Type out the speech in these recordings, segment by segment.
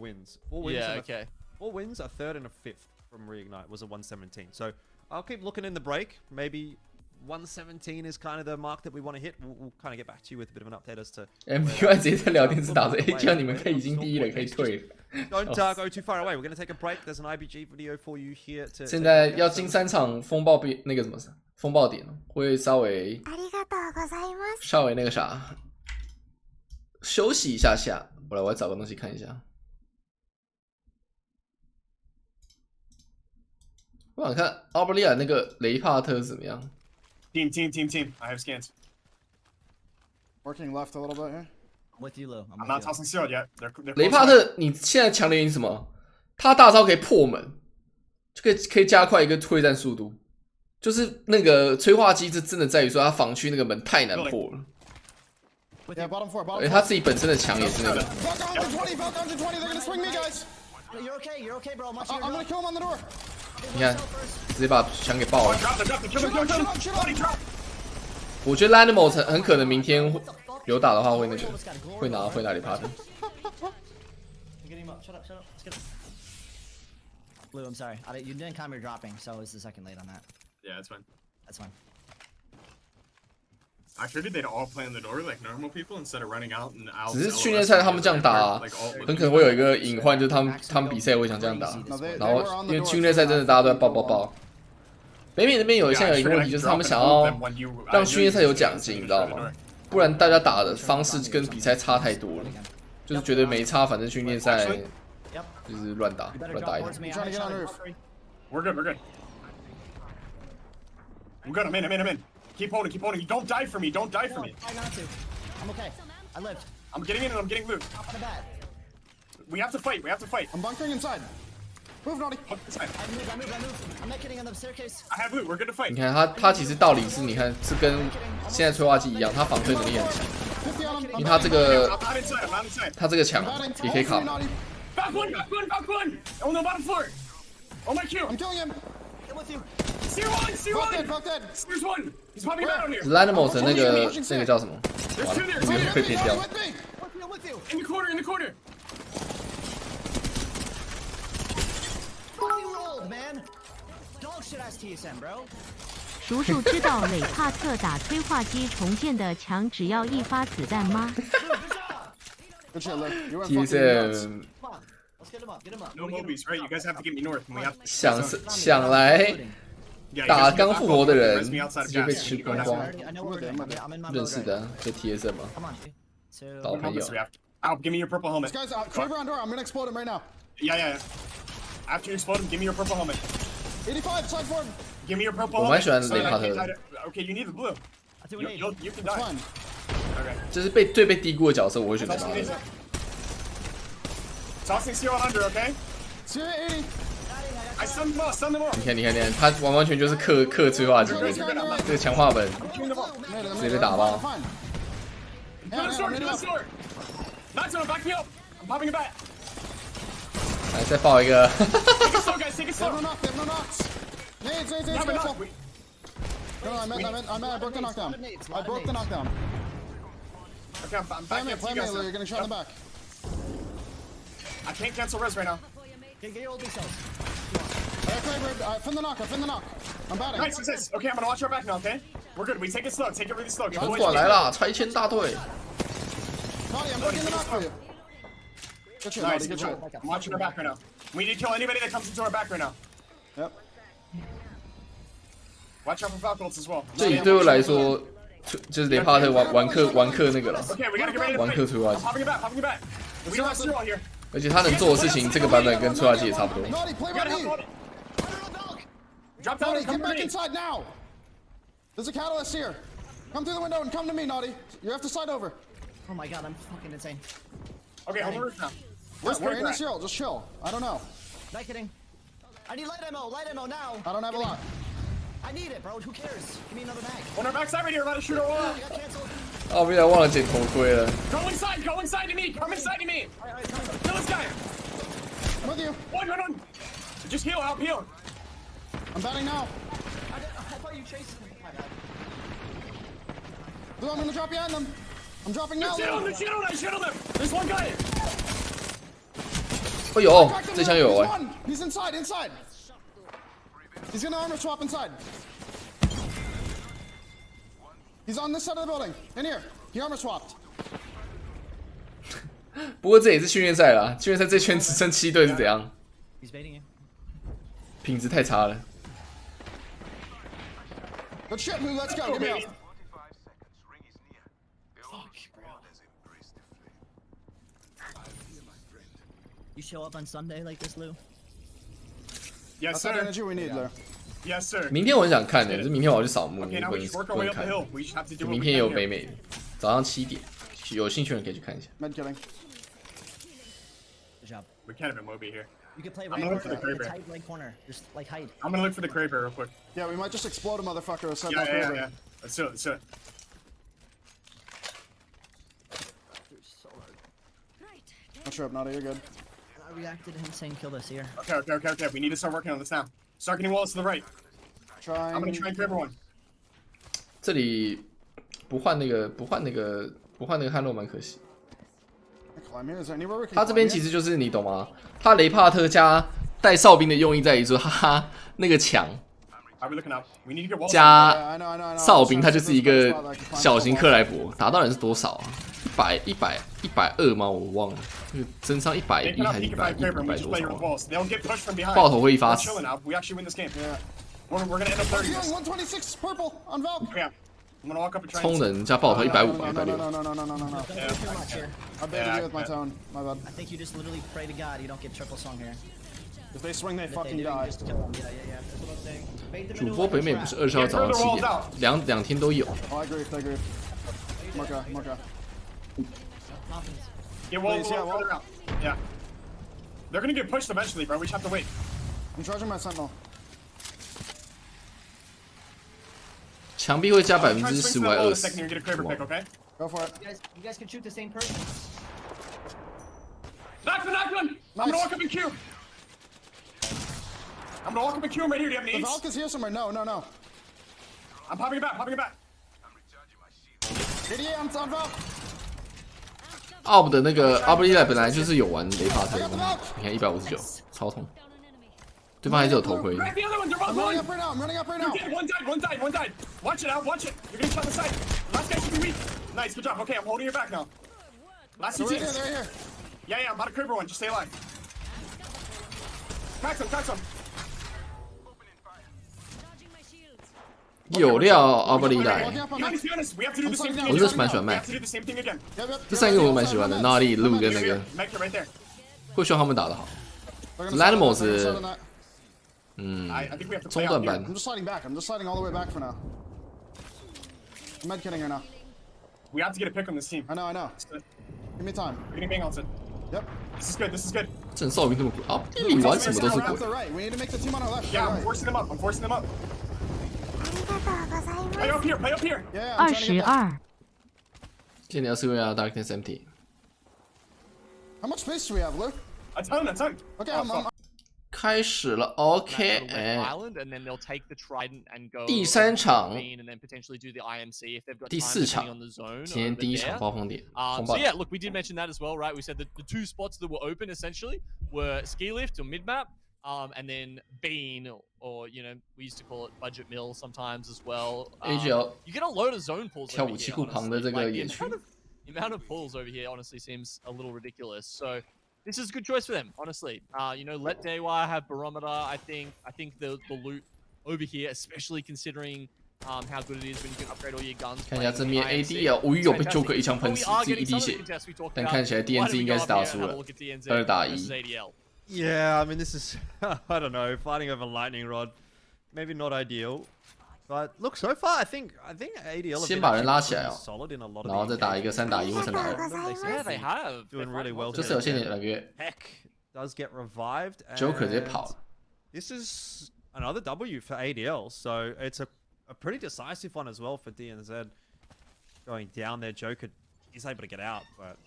wins. 4 wins. Yeah, okay. 4 wins, a third and a fifth from Reignite was a 117. So I'll keep looking in the break. Maybe 117 is kind of the mark that we want to hit. We'll kind of get back to you with a bit of an update as to. MUI 直接在聊天室打着，这样你们可以已经第一了，可以退了。 Don't go too far away. We're going to take a break. There's an IBG video for you here. 现在要进3场风暴那个什么风暴点，会稍微那个啥，休息一下下。我来找个东西看一下。我想看奥布利亚那个雷帕特怎么样。 Team. I have scans. Working left a little bit here. I'm with you, Lou. I'm not tossing shield yet. They're 雷帕特，你现在强的原因是什么？他大招可以破门，就可以加快一个推战速度。就是那个催化机制真的在于说，他防区那个门太难破了。 Yeah, bottom 4, bottom 4. 而且他自己本身的强也是那个。Falcon 120, they're gonna swing me, guys. You're okay, bro. I'm gonna kill him on the door. 你看，直接把墙给爆了。 Drop. 我觉得 Lanimo 很可能明天有打的话会那个会拿雷帕特。 Shut up. Let's get him. Lou, I'm sorry. You didn't count your dropping, so it's the second late on that. Yeah, that's fine. That's fine. I figured they'd all play on the door like normal people instead of running out and out. 只是训练赛他们这样打，很可能会有一个隐患，就是他们比赛会想这样打。然后因为训练赛真的大家都在爆。北美那边现在有一个问题，就是他们想要让训练赛有奖金，你知道吗？不然大家打的方式跟比赛差太多了，就是觉得没差，反正训练赛就是乱打一通。 We're good. I'm in. Keep holding. You don't die for me. Don't die for me. Try not to. I'm okay. I lived. I'm getting in and I'm getting loot. Off the bat. We have to fight. I'm bunkering inside. Move, Naughty. Inside. I move. I'm not kidding on the staircase. I have loot. We're good to fight. 你看他其实道理是，你看是跟现在催化剂一样，他防推能力很强， 50 on him. 因为他这个 I'm not inside. 他这个墙也可以卡。 Back one. Oh no, bottom floor. Oh my Q. I'm killing him. I'm with you. C1. Fuck dead. There's one. He's popping out on here. Lanimo 的那个叫什么？完了，那个被骗掉。 I'm with you. In the corner. Fully rolled, man. Dog shit ass TSM, bro. 叔叔知道雷帕特打催化机重建的墙只要1发子弹吗？ Good shit, Luke. You went fucking nuts. TSM Come on. Let's get him up. No movies, right? You guys have to get me north. And we have 想来 打刚复活的人直接被吃光光。 I know where we're going. I'm in my 认 mode 识 right 的就 TSM 嘛， Come on. Two. 老朋友。 Give me your purple helmet. Guys, Kraber on door. I'm gonna explode him right now. Yeah. After you explode him, give me your purple helmet. 85, side forward. Give me your purple 我蛮 helmet. 喜欢雷帕特的， Okay, you need the blue. I do an eight. You can That's die. fine. Okay. 就是最被低估的角色，我会选择他。 Tossing seal on under, okay? See 80. I stun them all. 你看，他完全就是克催化剂，这个强化本直接被打爆。 Fine. To the sword. Not so, back me up. I'm popping it back. 来再爆一个。 Take it slow, guys. Take it They have slow. no knocks. Nades, Not careful. enough. No, I broke the knockdown. I broke the knockdown. Okay, I'm Play back me, up to play you me, guys. Lou. You're getting shot in the back. I can't cancel res right now. Get your old B cells. Kraber, fin the knock. I'm batting. Nice. Okay, I'm gonna watch our back now, okay? We're good. We take it slow. Take it really slow. 城管来了，拆迁大队。 Naughty, I'm breaking the knock for you. Good shit, Nice. Naughty, good shit. I'm watching our back right now. We need to kill anybody that comes into our back right now. Yep. Watch out for Falcons as well. 这里对我来说，就是雷帕特玩客那个了， Okay, we gotta get ready to 玩 fight. 客催化 I'm 剂， popping it back. We lost zero here. 而且他能做的事情，这个版本跟催化剂也差不多。 Naughty, play You by gotta help me. Naughty. Drop down Naughty, and come get to back me. inside now. There's a catalyst here. Come through the window and come to me, Naughty. You have to slide over. Oh my god, I'm fucking insane. Okay, hold the roof now. We're in this hill. Just chill. I don't know. Not kidding. I need light ammo now. I don't have a Give me- lot. I need it, bro. Who cares? Give me another mag. On our backside right here, about to shoot our wall. I got canceled. 奥比莱忘了捡头盔了。 Go inside to me. Come inside to me. Kill this guy. I'm with you. One. Just heal, help heal. I'm batting now. I thought you chased me. My bad. Lou, I'm gonna drop behind them. I'm dropping now, Lou. Shoot him. There's one guy. 哦呦，这枪有哎。 He's inside. He's gonna armor swap inside. He's on this side of the building. In here. He armor swapped. 不过这也是训练赛啦，训练赛这圈只剩7队是怎样？ He's baiting you. 品质太差了。 Good shit, Blue. Let's go. Give me up. You show up on Sunday like this, Lou? Yes, That's the sir. energy we need, Lou. Yes, sir. 明天我很想看的，可是明天我要去扫墓， Okay, now 不 we 能 just work our 不 way 能 up the 看。 hill. We just have to do what 明 we 天也 can 有北 here. 美的，早上7点，有兴趣的人可以去看一下。 Med killing. Good job. We can't have a Moby here. You can play I'm right gonna look for the corner. Kraber. Hide right corner. Just like hide. I'm gonna look for the Kraber real quick. Yeah, we might just explode a motherfucker or set Yeah, up yeah, over. yeah. Let's do it. Let's do it. Don't show up, Nada. You're good. I reacted to him saying kill this here. Okay. We need to start working on this now. Start getting walls to the right. Trying. I'm gonna try and Kraber one. 这里不换那个汉洛蛮可惜。 Climb here. Is there anywhere we can 他这边 climb 其 here? 实就是你懂吗？他雷帕特加带哨兵的用意在于说，哈哈，那个墙 Are we looking up? We need to get walls. 加 Yeah, I know. 哨兵，它就是一个 Spot that I can climb 小型 up 克莱伯，打到人是多少啊？100、120吗？我忘了，那个真伤 They 110 cannot 还是 peek if I have Kraber and we 100 just 多 play 少 with 啊？ walls. They'll get pushed from behind. 爆头会一 We're 发死 chilling now. We actually win this game. Yeah. We're gonna end up 30 this. Healing 126 purple on Valk. Yeah. I'm gonna walk up and try 冲 and... 人加爆头150吧No. 160。 No. Don't do too much here. I baited you with my tone. My bad. I think you just literally pray to God you don't get triple song here. If they swing, they If they fucking do, you die. just kill them. Yeah. That's what I'm saying. Bait them 主 into 播 like 北 a 美 trap. 不是20号早上7点，两天都有。 Oh, I agree. Mocha. Confidence. Yeah, wall, Please, yeah, wall, further out. Yeah. They're gonna get pushed eventually, bro. We just have to wait. I'm charging my sentinel. 墙壁会加 Try and swing to 15%that 还 wall in a second 20%？ here and get a Kraber pick, okay? Go for it. You guys can shoot the same person. Knock him! I'm gonna walk up and Q. I'm gonna walk up and Q him right here. Do you have The nades? Valk is here somewhere. No. I'm popping it back. Idiot, I'm on Valk. OP 的那个阿布利莱本来就是有玩雷帕特的，你看159，超痛。对方还是有头盔。 Grab the other one. They're both I'm running one. up right now. You're dead. One died. Watch it out. You're getting shot in the side. Last guy should be weak. Nice. Good job. Okay, I'm holding your back now. Last two They're teams. right here. Yeah. I'm about to Kraber one. Just stay alive. Crack some. 有料阿布利莱， Walking up on Be me. honest. We have to do the same thing 我 again. 就是蛮喜欢 We have Mac， to do the same thing again. Yep. 这3个我蛮喜欢的 ，Naughty、Lu 跟那 Here, 个 here. Mech right there. 会希望他们打得好。 They're gonna Lanimals slide on that. 是 They're gonna slide on that. 嗯， I think we have to 中 play 段 out 班 here. I'm just sliding back. I'm just sliding all the way back for now. I'm med kitting her now. We have to get a pick on this team. I know. Give me time. We're getting bang on it. Yep. This is good. 郑少云这么鬼，阿布利玩什么都是 Left 鬼 or。right. We need to make the team on our left. Yeah, I'm or right. forcing them up. Play up here. Yeah, I'm trying to get that. 22。今年要是为了 Darkness Empty， How much space do we have, Luke? A ton. Okay, Oh, I'm fuck. 开始了，OK， Red Island, and then they'll take the Trident and go 第3场 and then potentially do the IMC if they've got 第 time 4 depending 场 on the zone. 今天 over 第1 there. 场暴风点，红 So 爆 yeah, look, we did mention that as well, right? We said that the 2 spots that were open essentially were ski lift or mid map, and then bean, or you know, we used to call it budget mill sometimes as well. AGL You get a load of zone pulls 跳 over 武 here. 器库旁的 honestly. 这个 Like, 野区， the amount of pulls over here honestly seems a little ridiculous. So this is a good choice for them, honestly. You know, let Daywire have Barometer. I think the loot over here, especially considering how good it is when you can upgrade all your guns. 看一下 playing 正面 IMC. AD 啊，无语有被 It's Joker fantastic. 一枪喷 But 死 we are 自己 getting 一滴 some of 血 the contests we talked 但 about. 看起来 Why DNZ don't we 应该 go 是 up 打 here 输 and have 了 a look at DNZ 2打 versus 1。 ADL? Yeah, I mean, this is, I don't know, fighting over Lightning Rod, maybe not ideal. But look, so far, I think ADL have 先 been 把人 actually 拉起来 pretty 哦 solid in a lot of 然后 the 再打一个 engagements. 3打1或3打2， Yeah, they have. Doing really well. 这次有限点2个月 Heck does get revived. ，Joker 直接 and 跑了。 This is another W for ADL, so it's a pretty decisive one as well for DNZ. Going down there, Joker is able to get out, but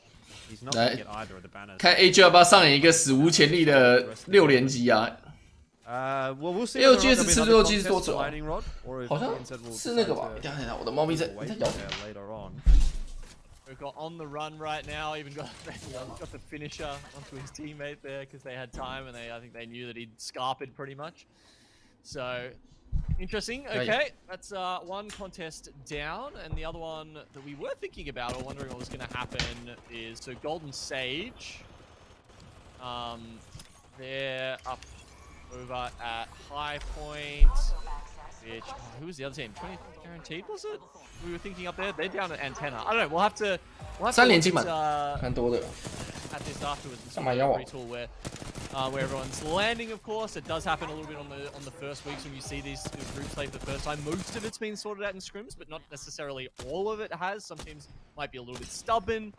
he's not going to get either of the banners. 看 AG 要不要上演一个史无前例的6连击啊？ Well, we'll see. AOG whether or not 是 there'll 吃 be 肉 another 鸡是多 contest 久 for 啊？ Lightning Rod, or if 好像 DNZ will 是那个 decide 吧？ to 等一下，我的猫咪在 away 在 from 咬。 there later on. We've got on the run right now. Even got the finisher onto his teammate there because they had time and I think they knew that he'd scarped pretty much. So interesting. Okay, that's one contest down, and the other one that we were thinking about or wondering what was going to happen is so Golden Sage. They're up over at High Point. Which, who was the other team? 20 guaranteed, was it? We were thinking up there. They're down at Antenna. I don't know. We'll have to look at this afterwards. Retool where everyone's landing. Of course, it does happen a little bit on the first weeks when you see these groups play for the first time. Most of it's been sorted out in scrims, but not necessarily all of it has. Some teams might be a little bit stubborn.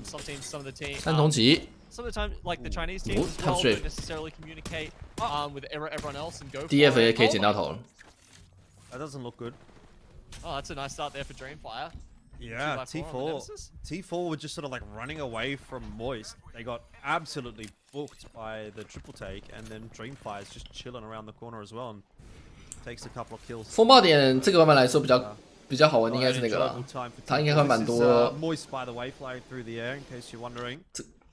Some of the teams. Some of the time, like the Chinese teams as well, don't necessarily communicate with everyone else and go for it. That doesn't look good. Oh, that's a nice start there for Dreamfire. Yeah, T4 were just sort of like running away from Moist. They got absolutely booked by the triple take, and then Dreamfire is just chilling around the corner as well and takes a couple of kills. 风暴点这个版本来说比较好玩的应该是那个啦，他应该会蛮多 Moist by the way flying through the air in case you're wondering.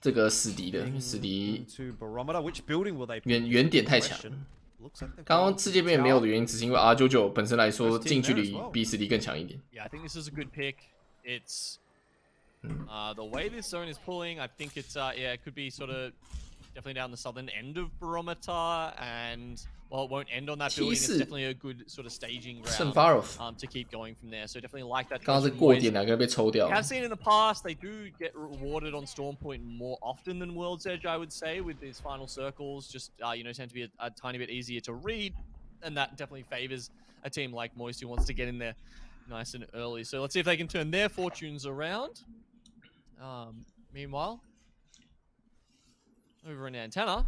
这个死敌的死敌 Which building will they 原点太强。刚刚世界杯没有的原因，只是因为 R99 本身来说近距离比死敌更强一点。Yeah, I think this is a good pick. It's the way this zone is pulling. I think it's yeah, it could be sort of definitely down the southern end of Barometer, and well, it won't end on that building. It's definitely a good sort of staging ground to keep going from there. So definitely like that. 刚刚是过点两个被抽掉。I've seen in the past they do get rewarded on Storm Point more often than World's Edge, I would say, with these final circles. Just you know, tend to be a tiny bit easier to read, and that definitely favors a team like Moist who wants to get in there nice and early. So let's see if they can turn their fortunes around. Meanwhile, over in Antenna,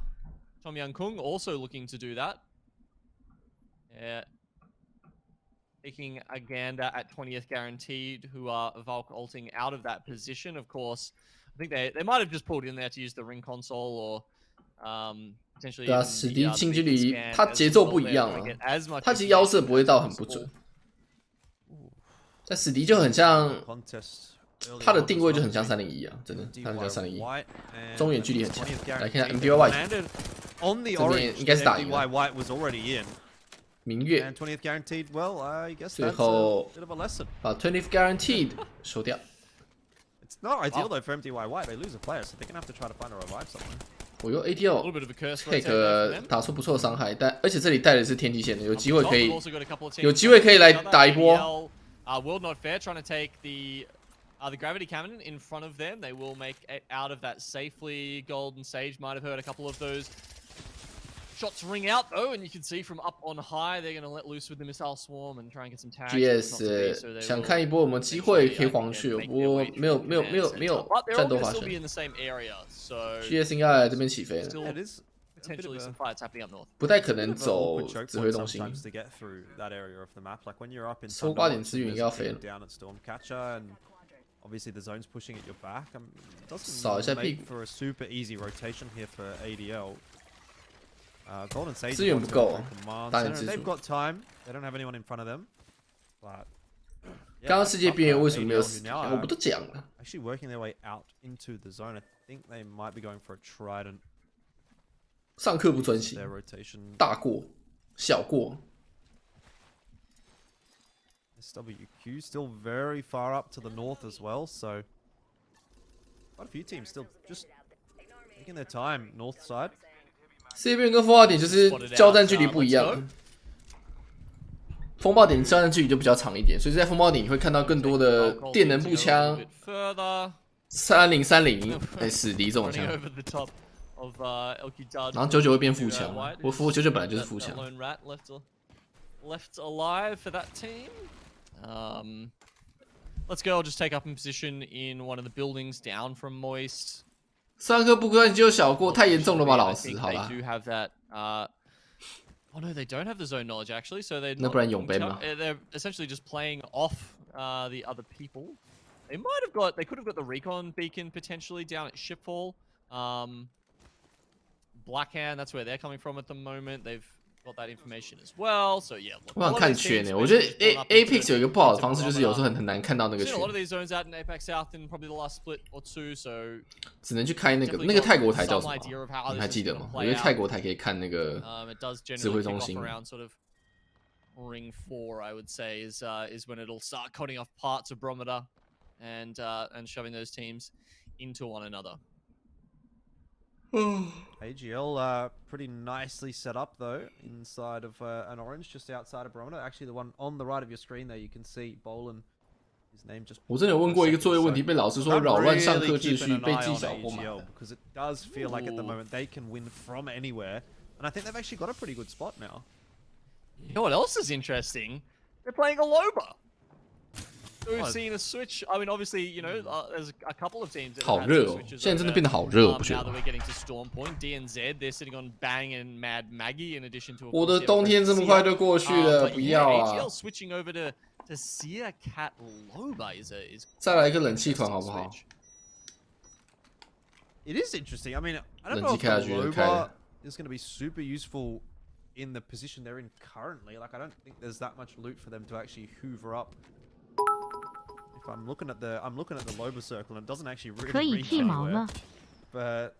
Tom Young Kung also looking to do that. Yeah. Taking a gander at 20th guaranteed, who are Valk ulting out of that position. Of course, I think they might have just pulled in there to use the ring console or potentially. 对啊，死敌近距离它节奏不一样啊，它其实腰射不会到很不准。在死敌就很像，它的定位就很像301啊，真的，它很像301，中远距离很强。来看一下 MDY White， 这边应该是打赢了。明月，最后把 20th guaranteed 收掉。It's not ideal though for MDY White. They lose a player, so they're gonna have to try to find a revive somewhere. 我用 ADL take 打出不错的伤害，但而且这里带的是天际线的，有机会可以来打一波。World Not Fair trying to take the gravity cannon in front of them. They will make it out of that safely. Golden Sage might have heard a couple of those shots ring out though, and you can see from up on high they're going to let loose with the missile swarm and try and get some tags. GS 想看一波有没有机会可以黄血，不过没有战斗发生。GS 应该来这边起飞了。不太可能走指挥中心，收8点资源应该要飞了。Obviously, the zone's pushing at your back. Doesn't 扫一下屁 make 股 for a super easy rotation here for ADL. Golden Sage 资源不够，打点 They've got time. They don't have anyone in front of them. But 刚刚世界边缘为什么没有死敌？我不都讲了。Actually, working their way out into the zone. I think they might be going for a trident. 上课不专心，大过，小过。SWQ still very far up to the north as well, so quite a few teams still just taking their time north side. 这边跟风暴点就是交战距离不一样，风暴点交战距离就比较长一点，所以在风暴点你会看到更多的电能步枪、3030，死敌这种枪。然后99会变副枪，我99本来就是副枪。Left alive for that team. Let's go. I'll just take up in position in one of the buildings down from Moist. 上课不关就小过，太严重了吧，老师？好吧。They do have that. Oh no, they don't have the zone knowledge actually. So they're 那不然永奔吗 they're essentially just playing off the other people. They could have got the recon beacon potentially down at Shipfall. Blackhand, that's where they're coming from at the moment. They've got that information as well. So yeah, look, 我想看圈呢，我觉得 Apex 有一个不好的方式，就是有时候很难看到那个 seen 圈 a，lot of these zones out in Apex South in probably the last split or two. So 只能去开那个泰国台叫什么？你还记得吗？我觉得泰国台可以看那个指挥中心。 Ring 4, I would say, is when it'll start cutting off parts of Barometer and shoving those teams into one another. AGL pretty nicely set up though inside of an orange just outside of Barometer. Actually, the one on the right of your screen there, you can see Bolin. His name just. 我真的有问过一个作业问题，被老师说扰乱上课秩序，被记小过嘛 because it does feel like at the moment they can win from anywhere, and I think they've actually got a pretty good spot now. You know what else is interesting? They're playing a Loba. So we've seen a switch. I mean, obviously, you know, there's a couple of teams that 好 have 热 had 哦， switches 现在真的 over, 变得好热，不觉 now 得 that 吗 we're？ getting to Storm Point, DNZ, they're sitting on Bang and Mad Maggie in addition to. 我的冬天这么快就过去了，不要啊！ AGL switching over to Sia Cat Loba is 再来一个冷气团好不好？ It is interesting. I mean, I don't 冷 know 气 if 开 the 下去就开 Loba 了。 is going to be super useful in the position they're in currently. Like, I don't think there's that much loot for them to actually hoover up. If I'm looking at the Loba circle, and it doesn't actually 可以 really reach 剃毛 anywhere. 了。 But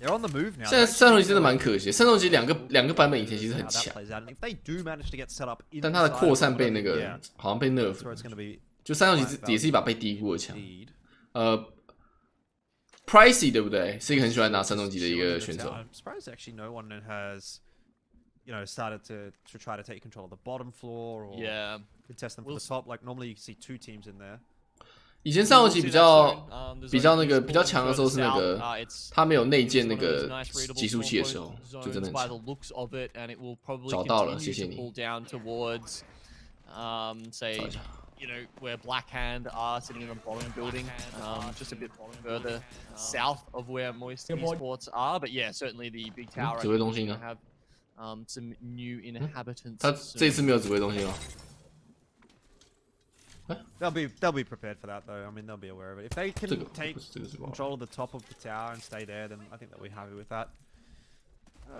they're on the move now. 现在战斗机真的蛮可惜，战斗机两个版本以前其实很 How that 强， plays out. And if they do manage to get set up 但它的扩散被 inside 那个 yeah, 好像被 nerf， that's where it's going to be 就战斗机也是一把被低估的枪。 indeed. Pricey 对不对？是一个很喜欢拿战斗机的一个选手。 I'm surprised actually no one has, you know, started to try to take control of the bottom floor or Yeah. contest them for the top. Like normally you can see 2 teams in there. 以前战斗机比较那个比较强的时候是那个，他没有内建那个集速器的时候，就真的很强。找到了，谢谢你。 You know, where Black Hand are sitting in the bottom building, just a bit further south of where Moist Esports are. But yeah, certainly the big tower 指挥中心呢？ have some new inhabitants. 他这次没有指挥中心哦。 They'll be prepared for that though. I mean, they'll be aware of it. If they can 这个 take 这个是 control of the top of the tower and stay there, then I think they'll be happy with that.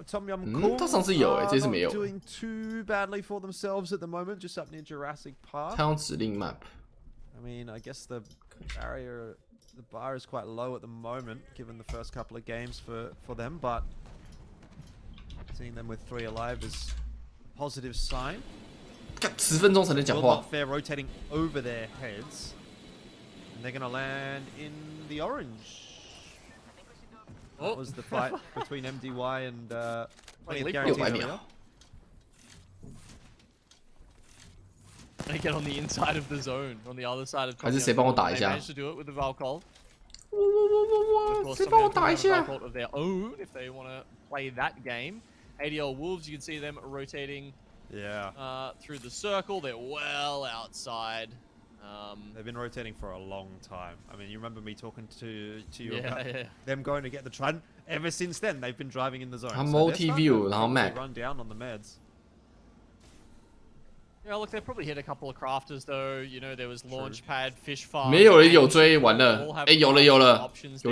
Tom Yum 他上次有欸，这次没有。 doing too badly for themselves at the moment, just up near Jurassic Park. 他用指令 map。 I mean, I guess the bar is quite low at the moment, given the first couple of games for them, but seeing them with 3 alive is a positive sign. 10分钟才能讲话。 They're rotating over their heads, and they're gonna land in the orange. That was the fight between MDY and 20th Guarantee earlier. They get on the inside of the zone, on the other side of. 还是谁帮我打一下？ Managed to do it with the Valkol. 谁帮我打一下？ Of their own, if they want to play that game. ADL Wolves, you can see them rotating. Yeah. Through the circle, they're well outside. They've been rotating for a long time. I mean, you remember me talking to you Yeah, about yeah. them going to get the Trident. Ever since then, they've been driving in the zone. 他 So they're multi view， starting to 然后 map。 run down on the meds. Yeah, look, they've probably hit a couple of crafters though. You know, there was Launchpad, Fish Farm. 没有人有追，完了。哎，有了，有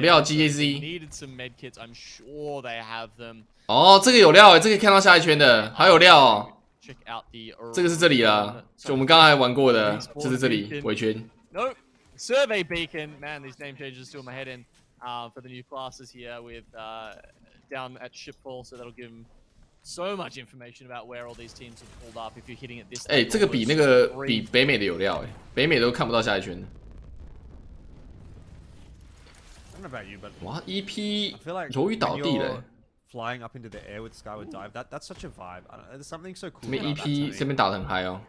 料 GAZ。 Needed some med kits. I'm sure they have them. 哦，这个有料哎，这个看到下一圈的，好有料哦。 Check out the. 这个是这里啊，就我们刚才玩过的，就是这里围圈。 Nope. Survey Beacon. Man, these name changes doing my head in. For the new classes here with down at Shipfall, so that'll give them so much information about where all these teams have pulled up. If you're hitting at this. 哎，这个比那个比北美的有料哎，北美都看不到下一圈。 I don't know about you, but 哇 ，EP I feel like 鱿鱼倒地了。 flying up into the air with Skyward Dive, that's such a vibe. I don't know, there's something so cool. 这边 about that to EP me. 这边打得很嗨哦。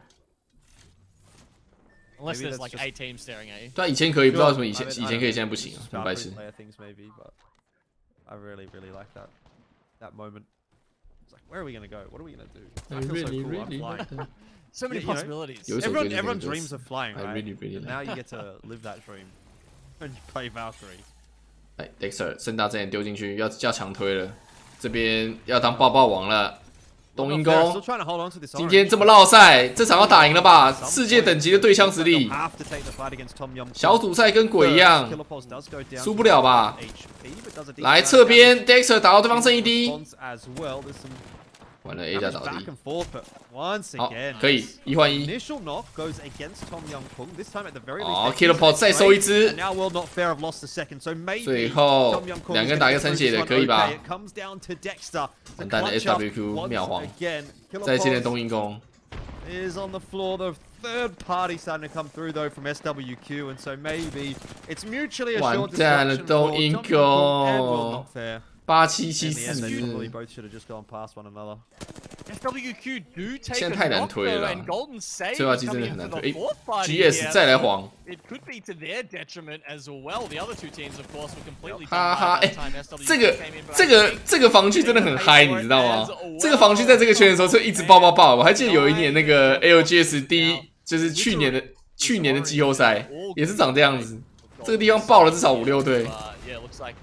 Unless Maybe there's that's like just- 8 teams staring at you. 对啊，以前可以，不知道为什么以 I 前 don't 可以， know, 现在不行啊，很白痴。 Starfleet player things maybe, but I really like that moment. It's like, where are we gonna go? What are we gonna do? I feel so cool. I'm flying. So many You know, possibilities. 有一首歌 Everyone 就是 dreams of flying, I right? really And like. now you get to live that dream when you play Valkyrie. 哎 ，Dexter 盛大阵也丢进去，要强推了，这边要当爆爆王了。冬阴 They're still 功 trying to hold on to this 今 orange. 天这么绕赛，这场要打赢了吧？世界等级的对枪实力， Have to take the fight against Tom Yum. 小组赛跟鬼一样， Killer Pulse does go down 输不了吧？ HP, but does a decent 来 amount 侧 of 边 damage. ，Dexter 打到对方剩一滴， Response as well. There's some 完了 A 加倒 Back 地， and forth, but once 好 again, 可以1换1。 initial knock goes against Tom Young-Kung. This time at the very 哦 least, they Killer Pot 再收一只 and now World Not Fair have lost the second, so maybe 最后 Tom Young-Kung 两 is 个人 gonna 打一 get 个残 through 血 this 的 one 可以吧 okay. It comes down to Dexter. 完蛋了 SWQ 秒黄， Again, Killer 在现在 Pot 冬阴功。 is on the floor. The third party starting to come through though from SWQ, and so maybe it's mutually assured 完蛋了 destruction for 冬 Tom 阴 Young-Kung and World 功 Not Fair. 8774 In the end, 是 probably both should have just gone past one another. SWQ do take 现 a 在太难 knock 推 though, 了 and Golden Save 催化 is 剂真 coming 的 in 很难 for 推。 the fourth party GS here, 再来 so 黄， it could be to their detriment as well. The other two teams, of course, were completely 哈 done 哈， by 哎 that time. SWQ 这个 came in, but I think 这个防区真的很嗨，你知道吗？这个防区在这个圈的时候就一直爆爆爆。我还记得有一年那个 LGS 第一，就是去年的季后赛也是长这样子，这个地方爆了至少5、6队。 Yeah, looks like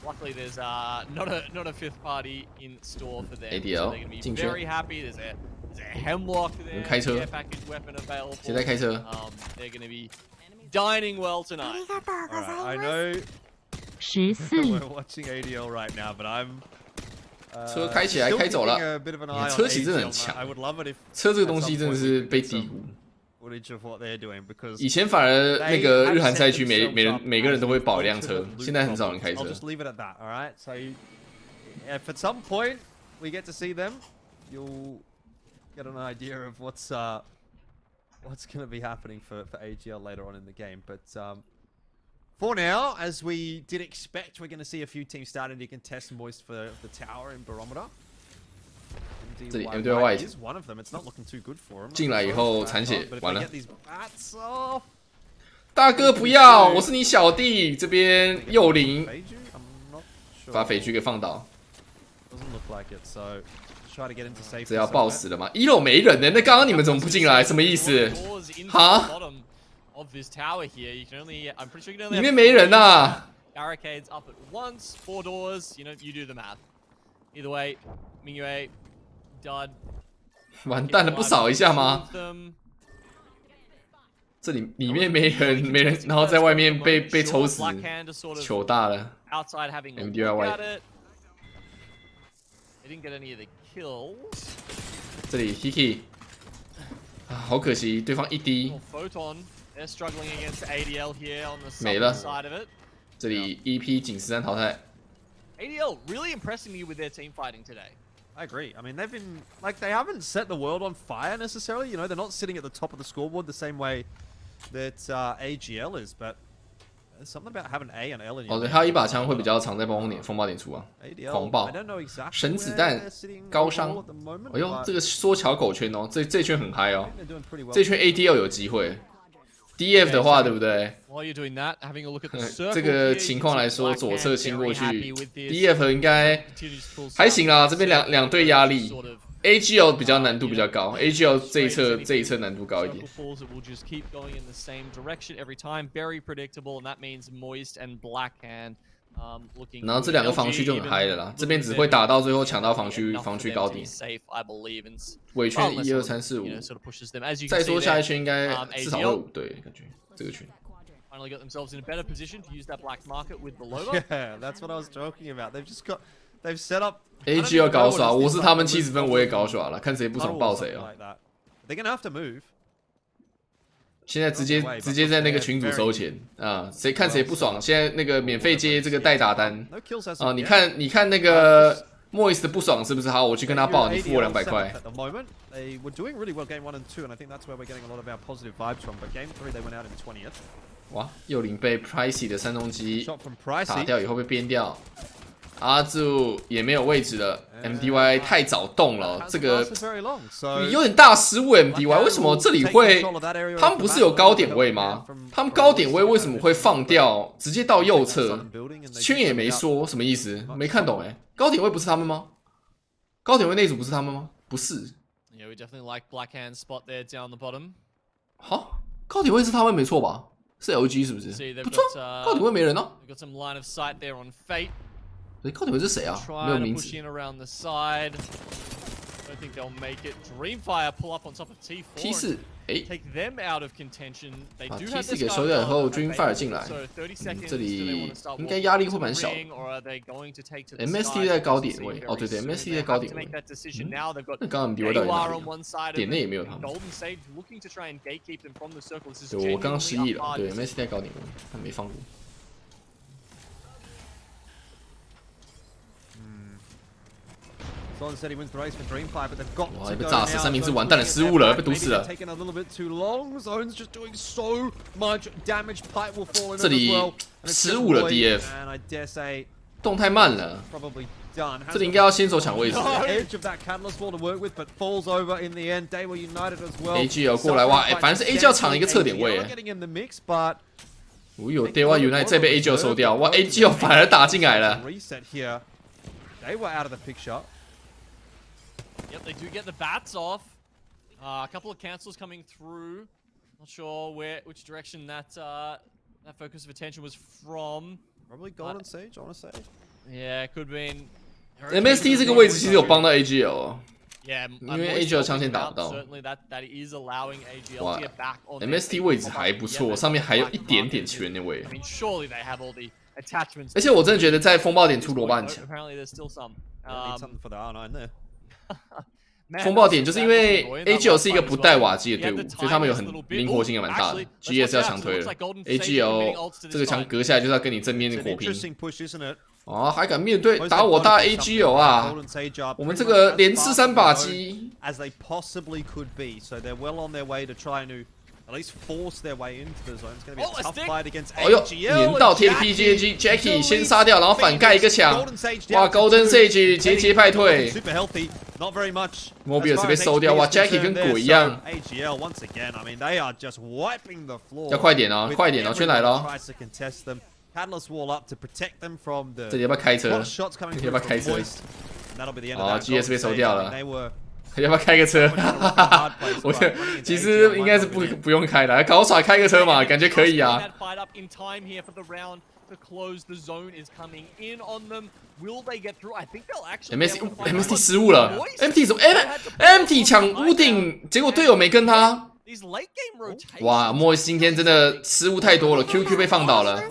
luckily there's not a fifth party in store for them. ADL So they're gonna be 进圈 very happy. There's a hemlock there. 开车 care package weapon available. 谁在开车？ They're gonna be dining well tonight. Alright, I know 14 we're watching ADL right now, but I'm 车开起来 still 开走了 keeping a bit of an eye on 车其实真的很 ADL. 强 I would love it if 车这个东西真的是被低估。 footage of what they're doing because 以前反而那个日韩赛区每个人都会保一辆车，现在很少人开 I'll 车。 just leave it at that, alright? So if at some point we get to see them, you'll get an idea of what's going to be happening for AGL later on in the game. But for now, as we did expect, we're going to see a few teams starting to contest Moist for the tower in Barometer. 这里 MDY is one of them. It's not looking too good for him. 进来以后残血 But if 完 they 了 get these bats off, 大哥不要，我是你小弟。这边幼灵 Beiju? I'm not sure. 把匪区给放倒， Doesn't look like it. So just try to get into safety. 这要爆死了吗？1楼没人呢，那刚刚你们怎么不进来？什么意思？ Huh? 里面没人呐。 Barricades up at once, 4 doors. You know, you do the math. Either way, Mingyue, Dud. 完蛋了，不扫一下吗？这里面没人，然后在外面被抽死，糗大了。Outside having a MDY look at it. They didn't get any of the kills. 这里 Hiki 啊，好可惜，对方1滴。 Photon, they're struggling against ADL here on the 没了 southern side of it. 这里 EP 仅13淘汰。 ADL really impressing me with their team fighting today. I agree. I mean, they've been like they haven't set the world on fire necessarily. You know, they're not sitting at the top of the scoreboard the same way that AGL is. But there's something about having A and L in your 哦，对， name. 他有一把枪会比较常在风暴点出啊。 ADL, 狂暴 I don't know exactly 神子 where 弹 they're sitting 高 overall 伤 at the moment, 哎呦， but 这个缩小狗圈哦，这圈很嗨 I 哦， think they're doing pretty well. 这圈 ADL 有机会。DF 的话，对不对？ While you're doing that, having a look at the circle 这个 here, 情 you 况 can 来 see 说， Black 左 Hand 侧清过 very 去 happy with this. ，DF 应该 Continues to pull 还行啦， south. 这边两队压力 Sort of ，AGL 比较难度比较高，AGL 这一侧难度高一点 circle。falls, it will just keep going in the same direction every time. Very predictable, and that means Moist and Black Hand looking. 然后这两个防区就很嗨了啦，这边只会打到最后抢到防区高点。 Safe, I believe, and 尾圈 unless 1、2、3、4、 you know, 5， sort of pushes them. As you 再 can 说 see 下 there, 一圈应该至少会5队，感觉这个圈。 finally got themselves in a better position to use that black market with the Loba. Yeah, that's what I was joking about. They've set up. AG 要搞耍，我是他们70分，我也搞耍了，看谁不爽爆谁哦。 They're gonna have to move. 现在直接在那个群组收钱啊，谁看谁不爽，现在那个免费接这个代打单 No kills as 啊， of 你 yet. 看那个莫伊斯的不爽是不是？好，我去跟他报，你付我200 ADL 块 7th。At the moment, they were doing really well game 1 and 2, and I think that's where we're getting a lot of our positive vibes from. But game 3, they went out in 20th. 哇，幼灵被 Pricey 的3重击 Shot from 打 Pricey. 掉以后被编掉，阿柱也没有位置了 ，MDY 太早动了，这个 Hasn't lasted very long, so 有点大失误 MDY， 为什么这里会？他们不是有高点位吗？他们高点位为什么会放掉，直接到右侧？圈也没说什么意思，没看懂哎。高点位不是他们吗？高点位那组不是他们吗？不是。 Yeah, we definitely like Black Hand's spot there down the bottom. 好，高点位是他们没错吧？是 LG 是不 See, 是？ they've 不错 got,，高点位没人哦。 They've got some line of sight there on Fate. 高点位是谁啊？没有 Trying to 名 push 字。 in around the side. don't think they'll make it. Dreamfire pull up on top of T4. T4，哎， Take them out of contention. They 把 do T4 have this 给收掉以后 guy ，Dreamfire 进来， So 30 seconds. 这 Do they 里 want to start 应该压力会 walking 蛮 to 小 the 的。 ring, or are they going to take to the MST sky? 在 We'll 高点 see 位， very 哦对对 soon. ，MST They 在 have 高 to 点 make 位， that decision now. They've got 那刚刚 BY 到底 AWR 哪 on 里？ one side 点 of 内 them, 也没有他们。 Golden Sage looking to try and gatekeep them from the circle. This is 对，我刚刚 genuinely 失忆 a 了， hard 对 decision. ，MST 在高点位，他没放过。 Solon said he wins the race for Dreamfire, but they've got 哇， to 被 go 炸死， now. 三明治 Zone's 完蛋了， looking at 失 their 误了， back. 被毒 Maybe 死 they're 了。 taking a little bit too long. Zone's just doing so much damage. Pipe will fall in 这 as 里 well. And it's 失 just 误了 Roy, DF， and I dare say 动太慢了， probably done. 这里应该要先手抢位置。 The edge of that catalyst wall to work with, but falls over in the end. They were united as well. AGL 过来哇，哎，反正是 AGL 抢了一个侧点位。 AGL getting in the mix, but 我有 DY Unite 再被 AGL 收掉，哇 ，AGL 反而打进来了。 Reset here. They were out of the picture. Yep, they do get the bats off. A couple of cancels coming through. Not sure which direction that focus of attention was from. Probably Golden Sage, I want to say. Yeah, it could have been. MST 这个位置其实有帮到 AGL， Yeah, 因为 AGL 枪线打不到。 Certainly that is allowing AGL 哇 to get back on. MST 位置还不错，上面还有一点点权那位 I。mean, surely they have all the attachments. 而且我真的觉得在风暴点出罗曼强。 Apparently, there's still some. Need something for the R9 there. 风暴点就是因为 AGL 是一个不带瓦基的队伍，所以他们有很灵活性也蛮大的。GS 要强推了 ，AGL 这个墙隔下来就是要跟你正面火拼。 Interesting push, isn't it? 哦，还敢面对打我大 AGL 啊！我们这个连吃3把鸡 ，as they possibly could be, so they're well on their way to try to at least force their way into the zone. It's going to be a tough fight against 哎呦， AGL. 连到贴 PGAG Jackie 先杀掉，然后反盖一个墙。哇 ，Golden Sage 节拍退 super healthy, not very much. Mobius 被收掉，哇 ，Jackie 跟鬼一样。 AGL once again, I mean they are just wiping the floor. 要快点哦，快点哦，圈来了。 Tries to contest them. Catalyst wall up to protect them from the 这里要不要开车？ shots coming 这里 through 要不要 from 开车？ Moist. And that'll be the end 哦 of that. ，GS 被收掉了。 They were 要不要开个车？我觉得其实应该是不用开的，搞耍开个车嘛，感觉可以啊。 MST 失误了 ，MT 怎么 MT 抢屋顶，结果队友没跟他。哇，莫今天真的失误太多了 ，QQ 被放倒了。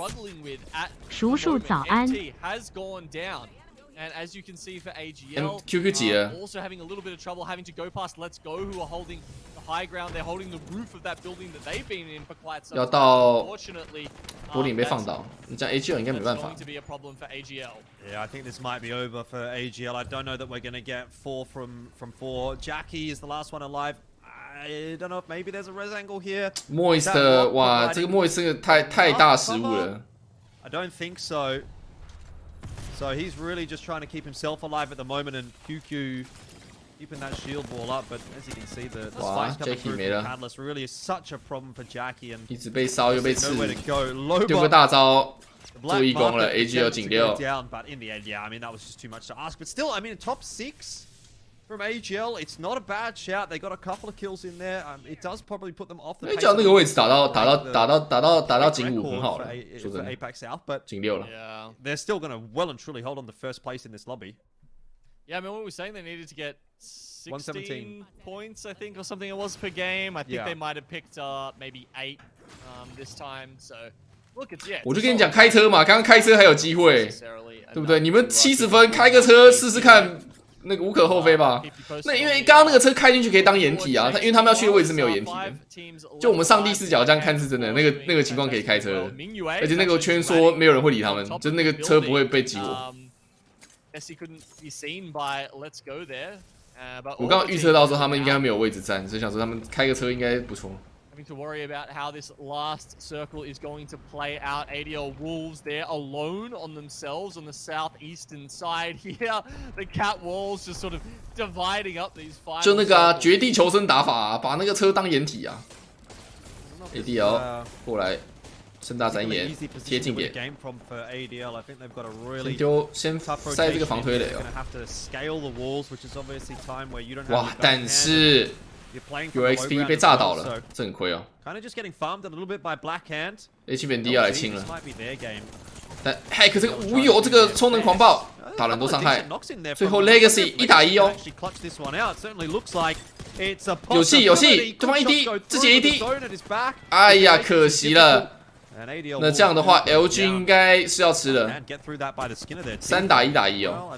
叔叔早安。 And as you can see for AGL, QQ 急了 also having a little bit of trouble having to go past Let's Go, who are holding the high ground. They're holding the roof of that building that they've been in for quite some 要 time. 到 Unfortunately, 柏林被放倒，你这样 AGL 应该没 that's 办法 going。to be a problem for AGL. Yeah, I think this might be over for AGL. I don't know that we're going to get 4 from 4. Jackie is the last one alive. I don't know if maybe there's a res angle here. Moist 哇，这个 Moist 这个太大失误了。 I don't think so. So he's really just trying to keep himself alive at the moment, and QQ keeping that shield wall up. But as you can see, the spikes coming through from the Catalyst really is such a problem for Jackie, and 一直被烧又被刺， nowhere to go. 丢个大招 The 做义工了 Black ，AGL Market 仅 attempted to 6 go。down, but in the end, yeah, I mean that was just too much to ask. But still, I mean top 6 from AGL, it's not a bad shout. They got a couple of kills in there. It does probably put them off the pace. AGL 那个位置打到警5很好了，说 for 真的， Apex South, but 警6了。 Yeah. they're still going to well and truly hold on to first place in this lobby. Yeah, I mean, what we were saying, they needed to get 16 117 points, I think, or something it was per game. I think Yeah. they might have picked up maybe 8 this time. So, look, it's yeah. 我就跟你讲，开车嘛，刚刚开车还有机会，对不对？你们70分开个车试试看，那个无可厚非吧？那因为刚刚那个车开进去可以当掩体啊，因为他们要去的位置是没有掩体的。就我们上帝视角这样看是真的，那个情况可以开车的，而且那个圈说没有人会理他们，就那个车不会被击落。我刚刚预测到说他们应该没有位置站，所以想说他们开个车应该不错。 Having to worry about how this last circle is going to play out. ADL Wolves, they're alone on themselves on the southeastern side here. The cat walls just sort of dividing up these five. 就那个啊，绝地求生打法啊，把那个车当掩体啊。ADL 过来，盛大展演，贴近点。先丢，先塞这个防推垒哦。哇，但是。 UXP 被炸倒了，这很亏哦。H 本 D 要来清了，但 Hack 这个无有这个充能狂暴，打了很多伤害，最后 Legacy 1打1哦，有戏有戏，对方 AD 自己 AD， 哎呀，可惜了。那这样的话 ，LG 应该是要吃了，3打1打1哦。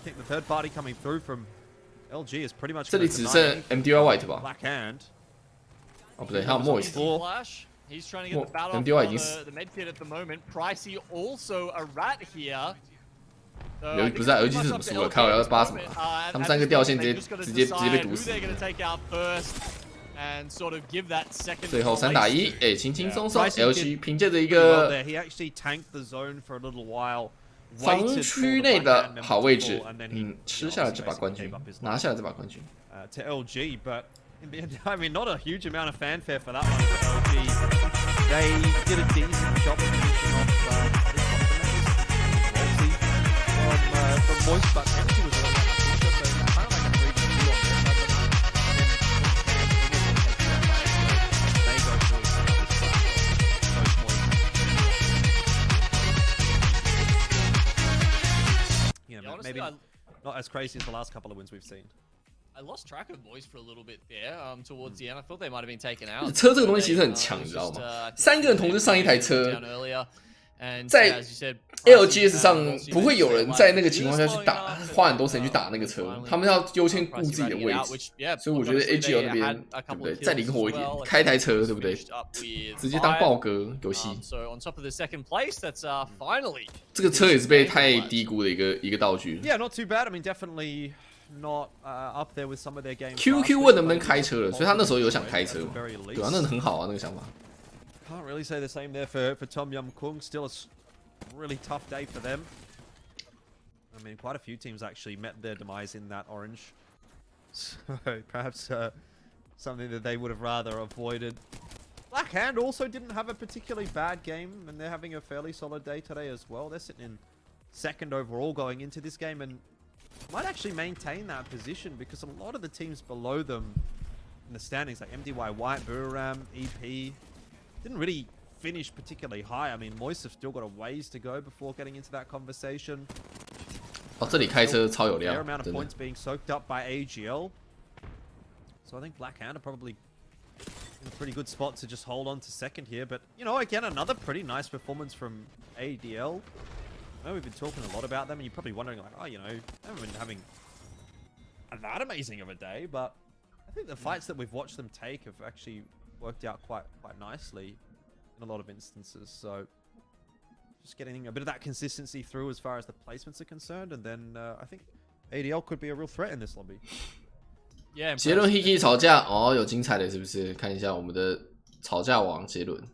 这里只剩 MDY White 吧？哦，不对，还有 Moist。MDY 已经死。LG 不是啊 ，LG 是怎么输的？开玩笑8什么？他们3个掉线直接被毒死。最后3打1，哎，轻轻松松 ，LG 凭借着一个防区内的好位置，吃下了这把冠军，拿下了这把冠军。To LG, but in the end, I mean, not a huge amount of fanfare for that one for LG. They did a decent job of finishing off from Moist, but Empty was really so kind of like a 3-2 on their side, but they go through you know, maybe not as crazy as the last couple of wins we've seen. I lost track of Moist for a little bit there. Towards the end, I thought they might have been taken out. 车这个东西其实很强，你知道吗？3个人同时上一台车，在 LGS 上不会有人在那个情况下去打，花很多时间去打那个车，他们要优先顾自己的位置。所以我觉得 AGL 那边对不对？再灵活一点，开一台车对不对？直接当爆格游戏。这个车也是被太低估的一个道具。Yeah, not too bad. I mean, definitely. Not up there with some of their games. QQ 问能不能开车了，所以他那时候有想开车嘛？对啊，那很好啊，那个想法。Can't really say the same there for Tom Yum Kung. Still a really tough day for them. I mean, quite a few teams actually met their demise in that orange. So perhaps something that they would have rather avoided. Black Hand also didn't have a particularly bad game, and they're having a fairly solid day today as well. They're sitting in second overall going into this game, and might actually maintain that position because a lot of the teams below them in the standings, like MDY White, Buriram, EP, didn't really finish particularly high. I mean, Moist have still got a ways to go before getting into that conversation. 哦，这里开车超有料， Fair amount of 真的。 points being soaked up by AGL. So I think Black Hand are probably in a pretty good spot to just hold on to second here. But, you know, again, another pretty nice performance from ADL. I know we've been talking a lot about them, and you're probably wondering, like, oh, you know, they haven't been having that amazing of a day, but I think the fights that we've watched them take have actually worked out quite nicely in a lot of instances. So just getting a bit of that consistency through as far as the placements are concerned, and then I think ADL could be a real threat in this lobby. Yeah. 杰伦 Hiki 吵架哦，有精彩的是不是？看一下我们的吵架王杰伦，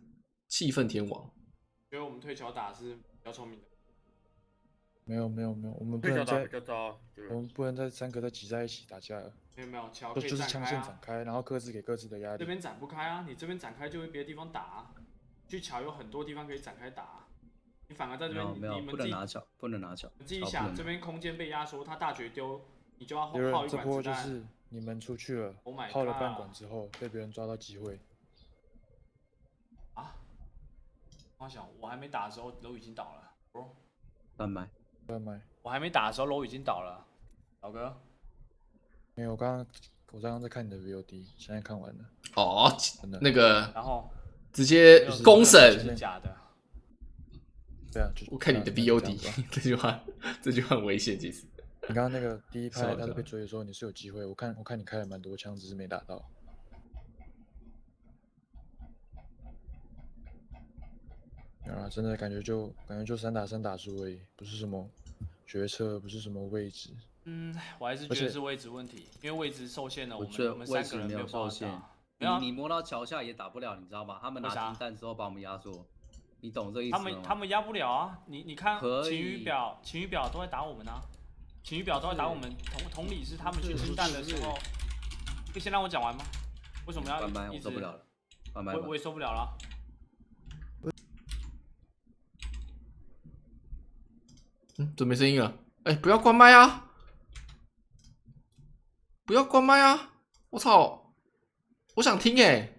气氛天王。觉得我们推桥打是比较聪明的。 没有，我们不能在3个再挤在一起打架了。没有，桥就是枪线展开，然后各自给各自的压力。这边展不开啊，你这边展开就会别的地方打啊。去桥有很多地方可以展开打啊，你反而在这边你们自己不能拿桥，你自己想这边空间被压缩，他大绝丢，你就要耗一这管子弹。波就是你们出去了，耗了半管之后被别人抓到机会。啊！我想我还没打的时候楼已经倒了 ，bro。乱买。 我还没打的时候，楼已经倒了，老哥。没有，我刚刚在看你的 VOD， 现在看完了。哦，那个，然后直接公审，是假的。对啊，我看你的 VOD， 这句话很危险，其实。你刚刚那个第一拍他被追的时候，你是有机会，我看你开了蛮多枪，只是没打到。啊，真的感觉就3打3打输而已，不是什么决策，不是什么位置。我还是觉得是位置问题，因为位置受限了，我们3个人没有受限。你摸到桥下也打不了，你知道吗？他们拿金弹之后把我们压缩，你懂这意思吗？他们压不了啊！你看晴雨表都在打我们啊，晴雨表都在打我们。同理是他们去金弹的时候，可以先让我讲完吗？为什么要一直？我受不了了，我也受不了了。 怎么没声音了？哎，不要关麦啊！不要关麦啊！我操！我想听哎，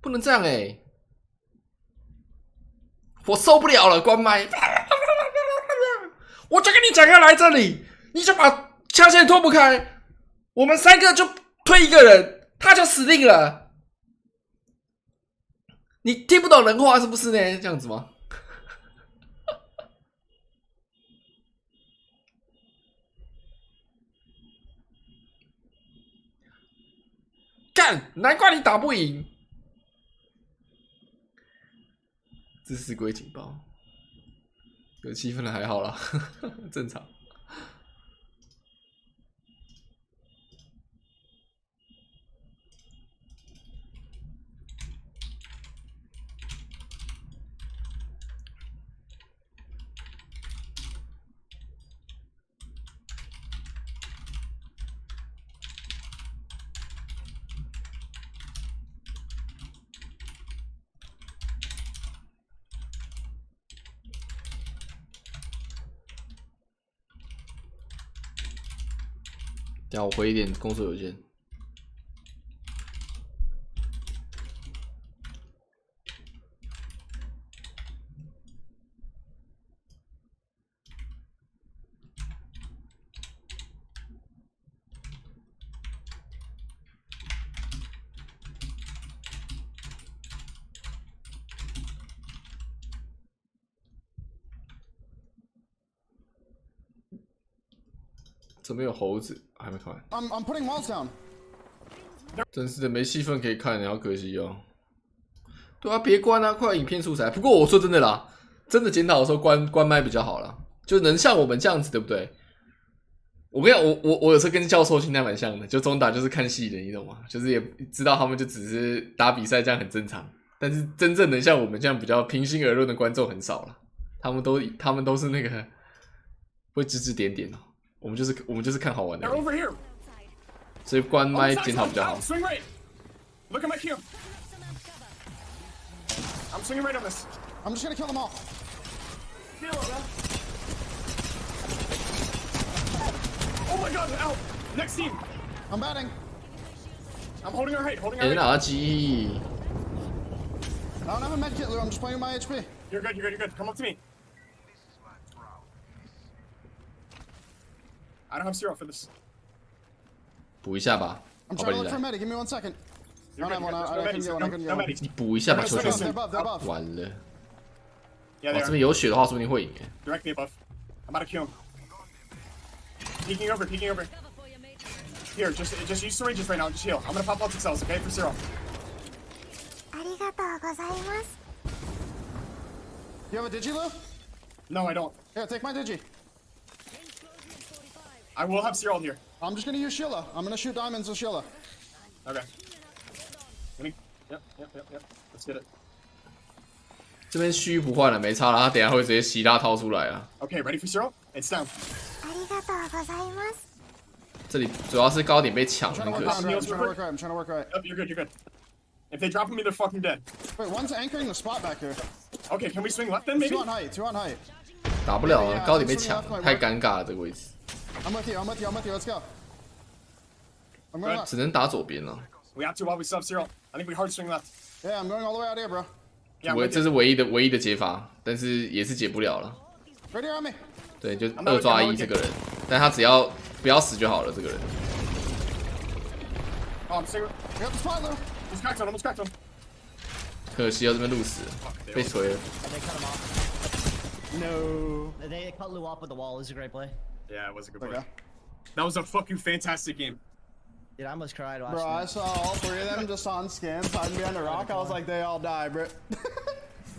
不能这样哎！我受不了了，关麦！我就跟你讲要来这里，你就把枪线脱不开，我们3个就推1个人，他就死定了。你听不懂人话是不是呢？这样子吗？干，难怪你打不赢。这是鬼警报，有气氛的还好啦，正常。等下我回一点公司邮件。怎么有猴子？还没看完。I'm putting walls down. 真是的，没戏份可以看，好可惜哦。对啊，别关啊，快有影片素材。不过我说真的啦，真的检讨的时候关麦比较好啦，就能像我们这样子，对不对？我跟你讲，我有时候跟教授心态蛮像的，就中打就是看戏的，你懂吗？就是也知道他们就只是打比赛，这样很正常。但是真正能像我们这样比较平心而论的观众很少了，他们都是那个会指指点点哦。我们就是看好玩的，所以关麦检讨比较好。Look at my Q. I'm swinging right on this. I'm just gonna kill them all. Oh my god, out. Next team. I'm batting. I'm holding our height, holding our height. 垃圾。I don't have a medkit, Lou. I'm just playing with my HP. You're good, you're good, you're good. Come up to me. I don't have zero for this. 补一下吧。I'm trying to look for a medic. Give me 1 second. I don't have one. I couldn't get one. I couldn't get one. 你补一下吧，求求 They're 你。 above. They're above. 完了。 Yeah, 哦，这边有血的话，说不定会赢诶。 Directly above. I'm about to kill him. Peeking over, peeking over. Here, just use syringes right now. Just heal. I'm gonna pop multi cells, okay, for zero. You have a digi, Lou? No, I don't. Here, take my digi. I will have Cyril here. I'm just gonna use Sheila. I'm gonna shoot diamonds with Sheila. Okay. Yep. Let's get it. 这边虚不换了，没差了，他等一下会直接希腊掏出来啊。Okay, ready for Cyril? It's down. 这里主要是高点被抢， I'm 很 trying to 可 work 惜。 right. I'm trying to work right. I'm trying to work right. Yep, you're good, you're good. If they drop me, they're fucking dead. Wait, one's anchoring the spot back here. Okay, can we swing left then, maybe? 2 on height. 2 on height. 打不了啊，高点被抢，太尴尬了这个位置。 I'm with you. I'm with you. I'm with you. Let's go. I'm going left. 只能打左边了。 We have to while we sub Cyril. I think we hard swing left. Yeah, I'm going all the way out here, bro. Yeah, 这是唯一的解法，但是也是解不了了。 Right here on me. 对，就2抓1这个人，但他只要不要死就好了，这个人。 Oh, I'm Cyril. We got the spot, Lou. Almost cracked him, almost cracked him. 可惜哦，这边路死了，被锤了。 And they cut him off. No. They cut Lou off with the wall. It was a great play. Yeah, it was a good play. Okay. That was a fucking fantastic game. Dude, I almost cried watching Bro, I that. saw all 3 of them just on scan, hiding behind the rock. I was like, they all die, bro.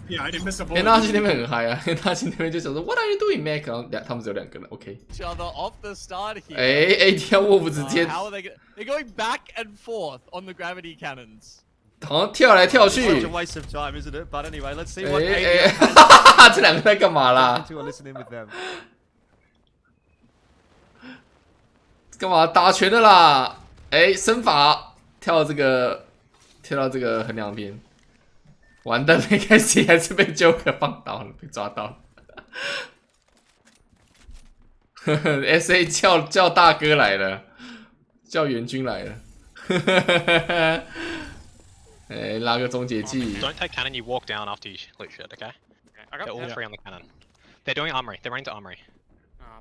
Yeah, I didn't miss a 黑 bullet. 纳西那边很嗨啊，黑纳西那边就想说 What are you doing, Mac？ 然后他们只有2个人 ，OK。 Each other off the start here. ATL 沃夫直接 How are they're going back and forth on the gravity cannons. 好像跳来跳 Such 去 a。waste of time, isn't it? But anyway, let's see what 这2个在干嘛啦？ to listen in with them. 干嘛打拳的啦？身法跳到这个横梁边，完蛋了，一开始还是被 Joker 放倒了，被抓到了。SA 叫大哥来了，叫援军来了。拉个终结技。 Don't take cannon, you walk down after you loot shit, okay? got They're all pip. 3 on the cannon. They're doing armory. They're running to armory.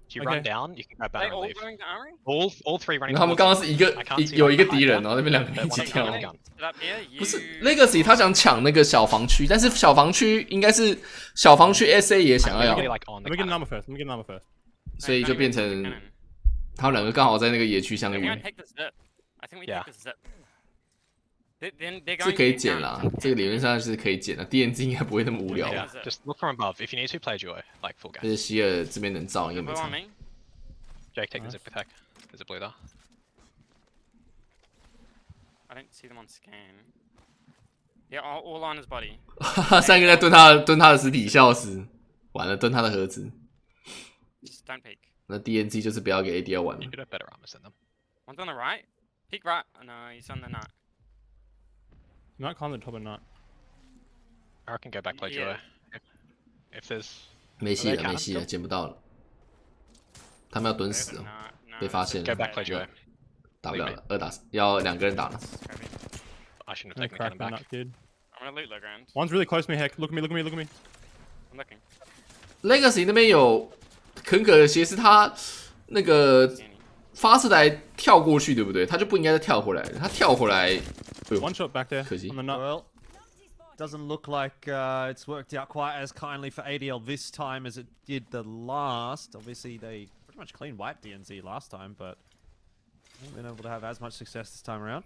If you Okay. run down, you can grab They banner and all leave. going to armory? All 3 running. 他们刚刚是有一个敌人，然后那边2个 but 人一起 one 跳。 gun. Sit up here. You... 不是 Legacy 他想抢那个小防区，但是小防区应该是小防区 SA 也想要 Maybe 要， like on the Let me get an cannon. armor first. Let me get an armor first. 所以就变成他们2个刚好在那个野区相 We're 遇 going to。take the zip. I think we Yeah. take the zip. Then they're 这 going 可以 to 剪啦，这个理论上是可以剪的。DNZ 应该不会那么无聊， Yeah, just look from above. If you need to, play duo, like full 而且 gas. 希尔这边能造应该没 Blue 差 on。me. Jake, take the zip attack. There's a blue there. I don't see them on scan. Yeah, all on his body. 3个在蹲他的尸体，笑死！完了，蹲他的盒子。 Just don't peek. 那 DNZ 就是不要给 ADL 玩 You 了。 could have better armors than them. One's on the right. Peek right. Oh, no, he's on the nut. Not climb the top of nut. I can go back play Yeah. duo. If there's 没戏了， Are they 没戏了，捡不到了。他们要蹲死 No, 了， no, 被发现 go 了， back play duo. 打不了了，2打要2个人打了。 I shouldn't have I'm gonna taken the crack cannon the back. nut, kid. I'm gonna loot low ground. One's really close to me, Heck. Look at me, look at me, look at me. I'm looking. Legacy 那边有很可惜是他那个 See any. 发射台跳过去，对不对？他就不应该再跳回来的，他跳回来，哎呦 One shot back there 可惜 on the nut. Well, Doesn't look like it's worked out quite as kindly for ADL this time as it did the last. Obviously, they pretty much clean wiped DNZ last time, but haven't been able to have as much success this time around.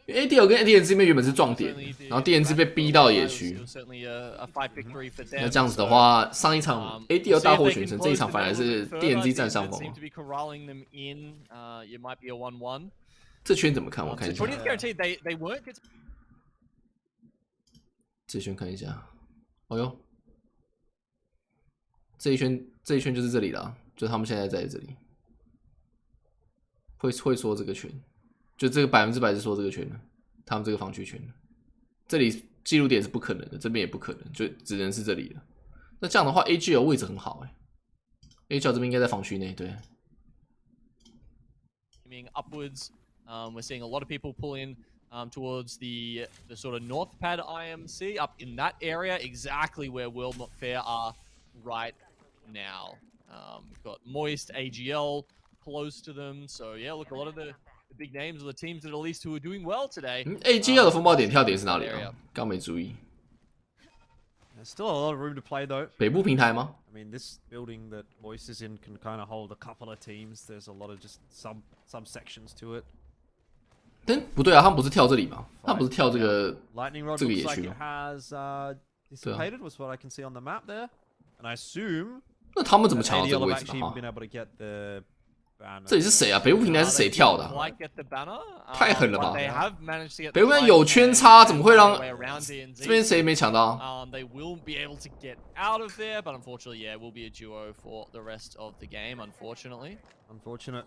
因为 ADL 跟 DNZ 那边原本是撞点，然后 DNZ 被逼到野区。 那这样子的话，上一场 ADL 大获全胜，这一场反而是 DNZ 占上风。这圈怎么看？我看一下。这圈看一下。哦哟，这一圈就是这里了，就他们现在在这里。会说这个圈，就这个100%是说这个圈的，他们这个防区圈的。这里记录点是不可能的，这边也不可能，就只能是这里了。那这样的话 ，AGL 位置很好，AGL 这边应该在防区内，对。Upwards, we're seeing a lot of people pull in towards the sort of north pad IMC up in that area, exactly where World Not Fair are right now. We've got Moist, AGL close to them, so yeah, look, a lot of the big names of the teams that at least who are doing well today. AGL 的风暴点跳点是哪里啊？刚没注意。 There's still a lot of room to play though. 北部平台吗 I mean, this building that Moist is in can kind of hold a couple of teams. There's a lot of just subsections to it. 但不对啊，他们不是跳这里吗？他们不是跳这个 Lightning Rod 这个 looks 野 like 区 it 吗？ has dissipated, was what I can see on the map there. And I assume 那他们怎么 that 抢到这 ADL 个 have 位置 actually 的 even been 啊？ able to get the banner. 这里是谁啊？北部平台是谁跳的啊？ Quite get the banner, 太狠了吧 but they have managed to get 北部 the 平台有 flag 圈 and 差，怎么会 find 让 their way around DNZ. 这边谁没抢到？ They will be able to get out of there, but unfortunately, yeah, it will be a duo for the rest of the game. Unfortunately, unfortunate,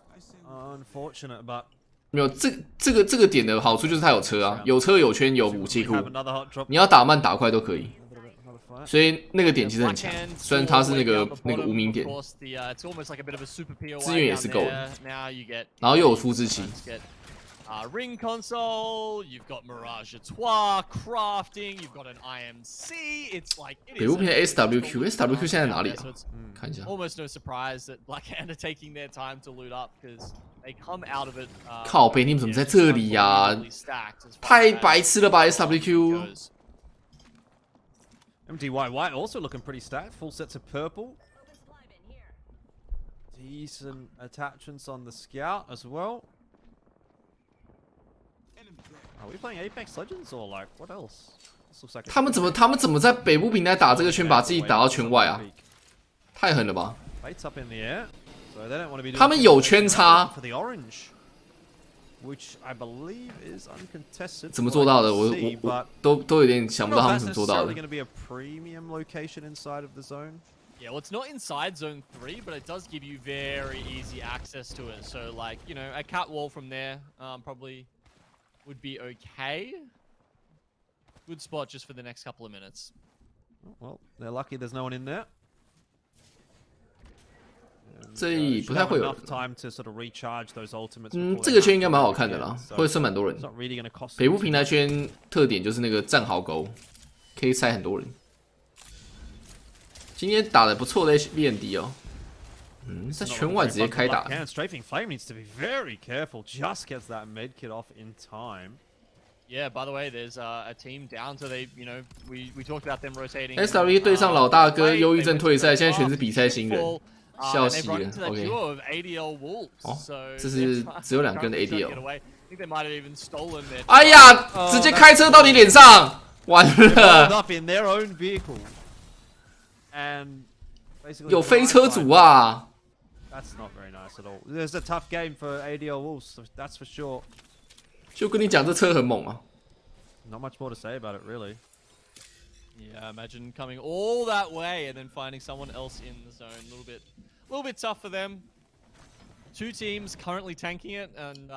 but 没有，这个点的好处就是它有车啊，有车有圈有武器库 have，another hot drop. 你要打慢打快都可以， fight. 所以那个点其实很强。虽然它是那个无名点， It's almost like a bit of a super POI 资源也是够的 down there. Now you get 然后又有复制器， ring console, you've got Mirage Etoile, crafting, you've got an IMC. It's like it 北 is 部平台 a SWQ 现在哪里啊 So it's 看一下， almost no surprise that Black Hand are taking their time to loot up because they come out of it. 靠北，你们怎么在这里呀？太白痴了吧 SWQ！ MDYY also looking pretty stacked. Full sets of purple. Decent attachments on the scout as well. Are we playing Apex Legends or like what else? This looks like 他们怎么在北部平台打这个圈，把自己打到圈外啊？太狠了吧！ Lights up in the air. So they don't want to be doing 他们有圈差 for the orange, which I believe is uncontested. 怎么做到的？我 See, but 都有点想 I 不 don't 到 know 他 if 们怎 that's 么做到 necessarily 的。 going to be a premium location inside of the zone. Yeah, well, it's not inside zone 3, but it does give you very easy access to it. So, like, you know, a cat wall from there probably would be okay. Good spot just for the next couple of minutes. Well, they're lucky there's no one in there. 这里不太会有人。 enough time to sort of recharge those ultimates. 这个圈应该蛮好看的啦，会剩蛮多人 It's。not really going to cost 北部平台圈特点就是那个战壕沟，可以塞很多人。今天打的不错的 HBND 哦。在圈外直接开打。Strafing Flame needs to be very careful. Just gets that med kit off in time. Yeah, by the way, there's a team down, so they, you know, we talked about them rotating. SW 对上老大哥，忧郁症退赛，现在全是比赛新人，笑死了。OK， 哦，这是只有2个人的 ADL。哎呀，直接开车到你脸上，完了。有飞车族啊。That's not very nice at all. There's a tough game for ADL Wolves, that's for sure. 就跟你讲，这车很猛啊。Not much more to say about it, really. Yeah, imagine coming all that way and then finding someone else in the zone. A little bit tough for them. 2 teams currently tanking it and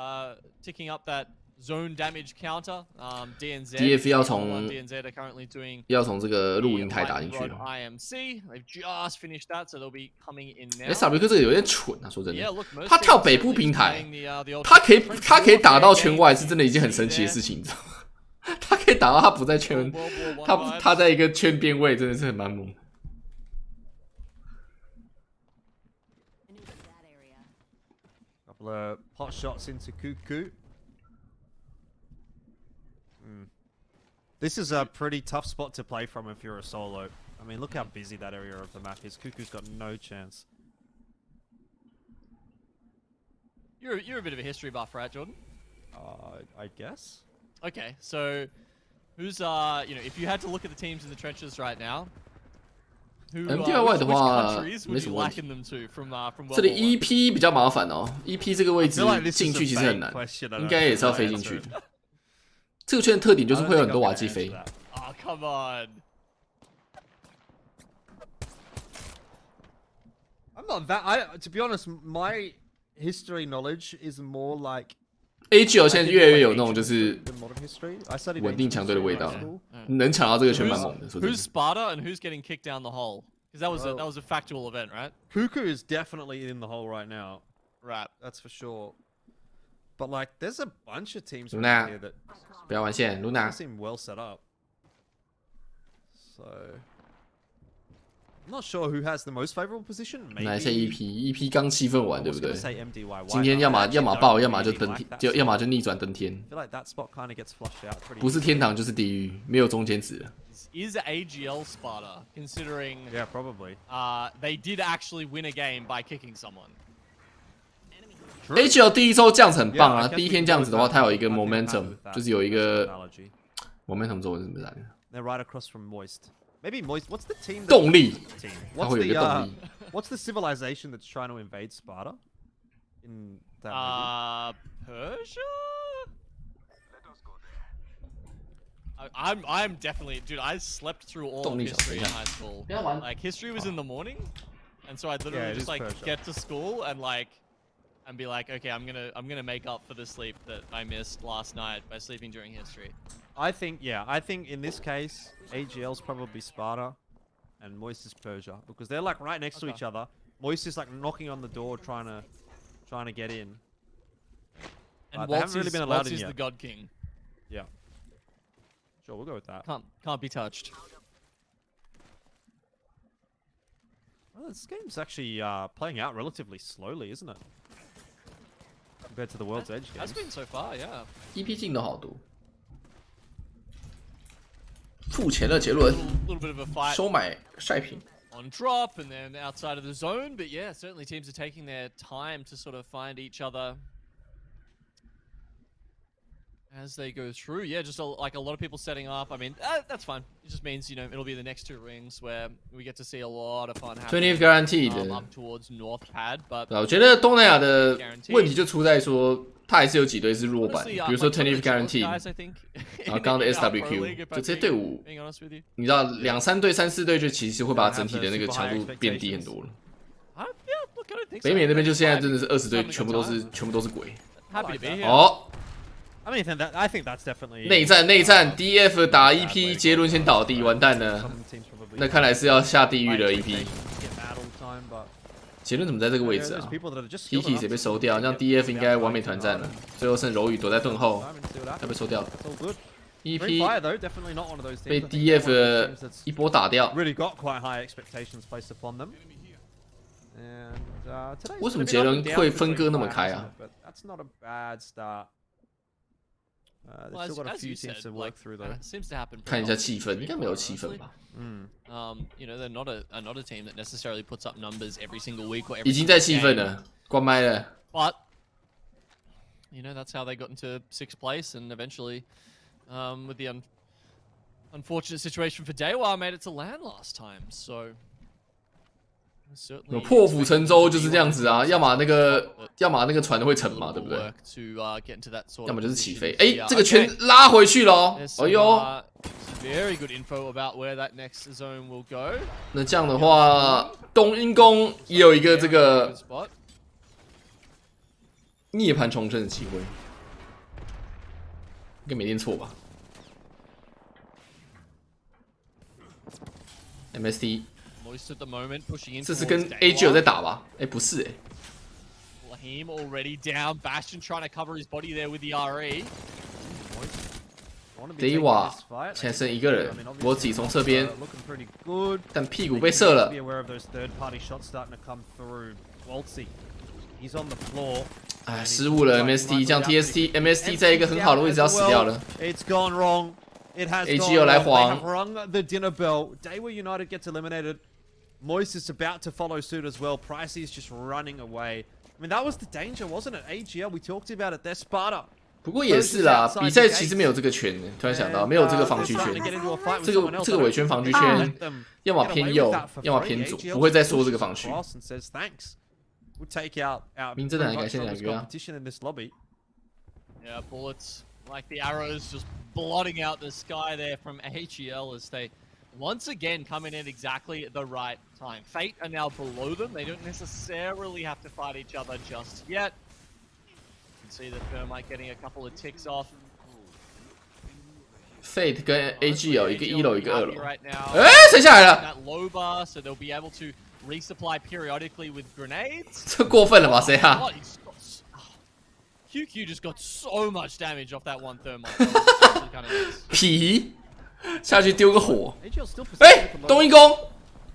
ticking up that zone damage counter. DF 要从 DNZ are currently doing 要从这个露营台打进去了。IMC, they've just finished that, so they'll be coming in now. SW 这个有点蠢啊，说真的，他跳北部平台，他可以打到圈外，是真的一件很神奇的事情，你知道吗？他可以打到他不在圈，他在一个圈边位，真的是很蛮猛。Couple of pot shots into Cuckoo. This is a pretty tough spot to play from if you're a solo. I mean, look how busy that area of the map is. Cuckoo's got no chance. You're a bit of a history buff, right, Jordan? I guess. Okay, so who's you know, if you had to look at the teams in the trenches right now, which countries would you liken them to from World War I? 这里 EP 比较麻烦哦 ，EP 这个位置进去其实很难，应该也是要飞进去的。这个圈的特点就是会有很多瓦基飞。Oh, come on. I'm not that. To be honest, my history knowledge is more like. AGL 现在越来越有那种就是稳定强队的味道，能抢到这个圈蛮猛的。Who's Sparta and who's getting kicked down the hole? Because that was a factual event, right? Cuckoo is definitely in the hole right now. Right, that's for sure. But like, there's a bunch of teams Luna. here that 不要玩线 ，Luna seem well set up. So I'm not sure who has the most favorable position. 拿一下 EP 刚7分完，对不对？今天要么爆，要么就登天，要么就逆转登天。不是天堂就是地狱，没有中间值了。Is AGL Sparta considering? Yeah, probably. They did actually win a game by kicking someone. HL 第一周这样子很棒啊！第一天这样子的话，它有一个 momentum， 就是有一个 momentum 中文是怎么来的 ？They're right across from Moist. Maybe Moist. What's the team? 动力，它会有一个动力。What's the civilization that's trying to invade Sparta? In that Persia. I'm definitely, dude. I slept through all of history in high school. Like history was in the morning, and so I'd literally just like get to school and like. And be like, okay, I'm gonna make up for the sleep that I missed last night by sleeping during history. I think in this case, AGL's probably Sparta, and Moist is Persia because they're like right next to each other. Moist is like knocking on the door, trying to get in. And Waltz really been allowed in yet. The God King. Yeah. Sure, we'll go with that. Can't be touched. Well, this game's actually playing out relatively slowly, isn't it? Compared to the World's Edge games. That's been so far, yeah. EP 进的好多。付钱了，杰伦。Little bit of a fight. 收买晒屏。On drop and then outside of the zone, but yeah, certainly teams are taking their time to sort of find each other as they go through. Yeah, just like a lot of people setting up. I mean, that's fine. It just means, you know, it'll be the next 2 rings where we get to see a lot of fun happening. 20 guaranteed up towards North Pad, but 我觉得东南亚的问题就出在说，它还是有几队是弱版，比如说 20 guaranteed， 然后刚刚的 SWQ， 就这些队伍，你知道2、3队、3、4队就其实会把整体的那个强度变低很多了。北美那边就现在真的是20队全部都是鬼。哦。I think that's definitely 内战 ，DF 打 EP， 杰伦先倒地，完蛋了。那看来是要下地狱了 EP。杰伦怎么在这个位置啊 ？Kiki 也被收掉，让 DF 应该完美团战了。最后剩柔宇躲在盾后，他被收掉了。Fire though, definitely not one of those teams. 被 DF 一波打掉。 Really got quite high expectations placed upon them. And today's 为什么杰伦会分割那么开啊 ？But that's not a bad start. They've still got a few teams to work through though. Seems to happen. 看一下气氛，应该没有气氛吧？ You know, they're not a team that necessarily puts up numbers every single week or every. 已经在气氛了，关麦了。But you know, that's how they got into 6th place, and eventually, with the unfortunate situation for Dewa, made it to land last time. So. 有破釜沉舟就是这样子啊，要么那个船会沉嘛，对不对？要么就是起飞。哎，这个圈拉回去了，哎呦！那这样的话，冬阴功也有一个这个涅槃重生的机会，应该没念错吧 ？MST。 这是跟 AG 有在打吧？哎，不是哎。Lahim already down. Bastion trying to cover his body there with the RE. Dewa 现在剩一个人，我自己从侧边，但屁股被射了。哎，失误了 MST， 这样 MST 在一个很好的位置要死掉了。AG 又来黄。 Moist is about to follow suit as well. Pricey is just running away. I mean, that was the danger, wasn't it? AGL, we talked about it. They're Sparta. 不过也是啦，比赛其实没有这个圈的。突然想到，没有这个防区圈。这个伪圈防区圈，要么偏右，要么偏左，不会再说这个防区。明真的很感谢两个啊。Yeah, bullets like the arrows just blotting out the sky there from AGL as they. Once again, coming in exactly at the right time. Fate are now below them. They don't necessarily have to fight each other just yet. You can see the Thermite getting a couple of ticks off. Fate 跟 AG 有一个1楼，一个2楼。哎，谁下来了 ？That low bar, so they'll be able to resupply periodically with grenades. 这过分了吧？谁啊 ？QQ just got so much damage off that one Thermite. 皮。 下去丢个火，哎，冬阴功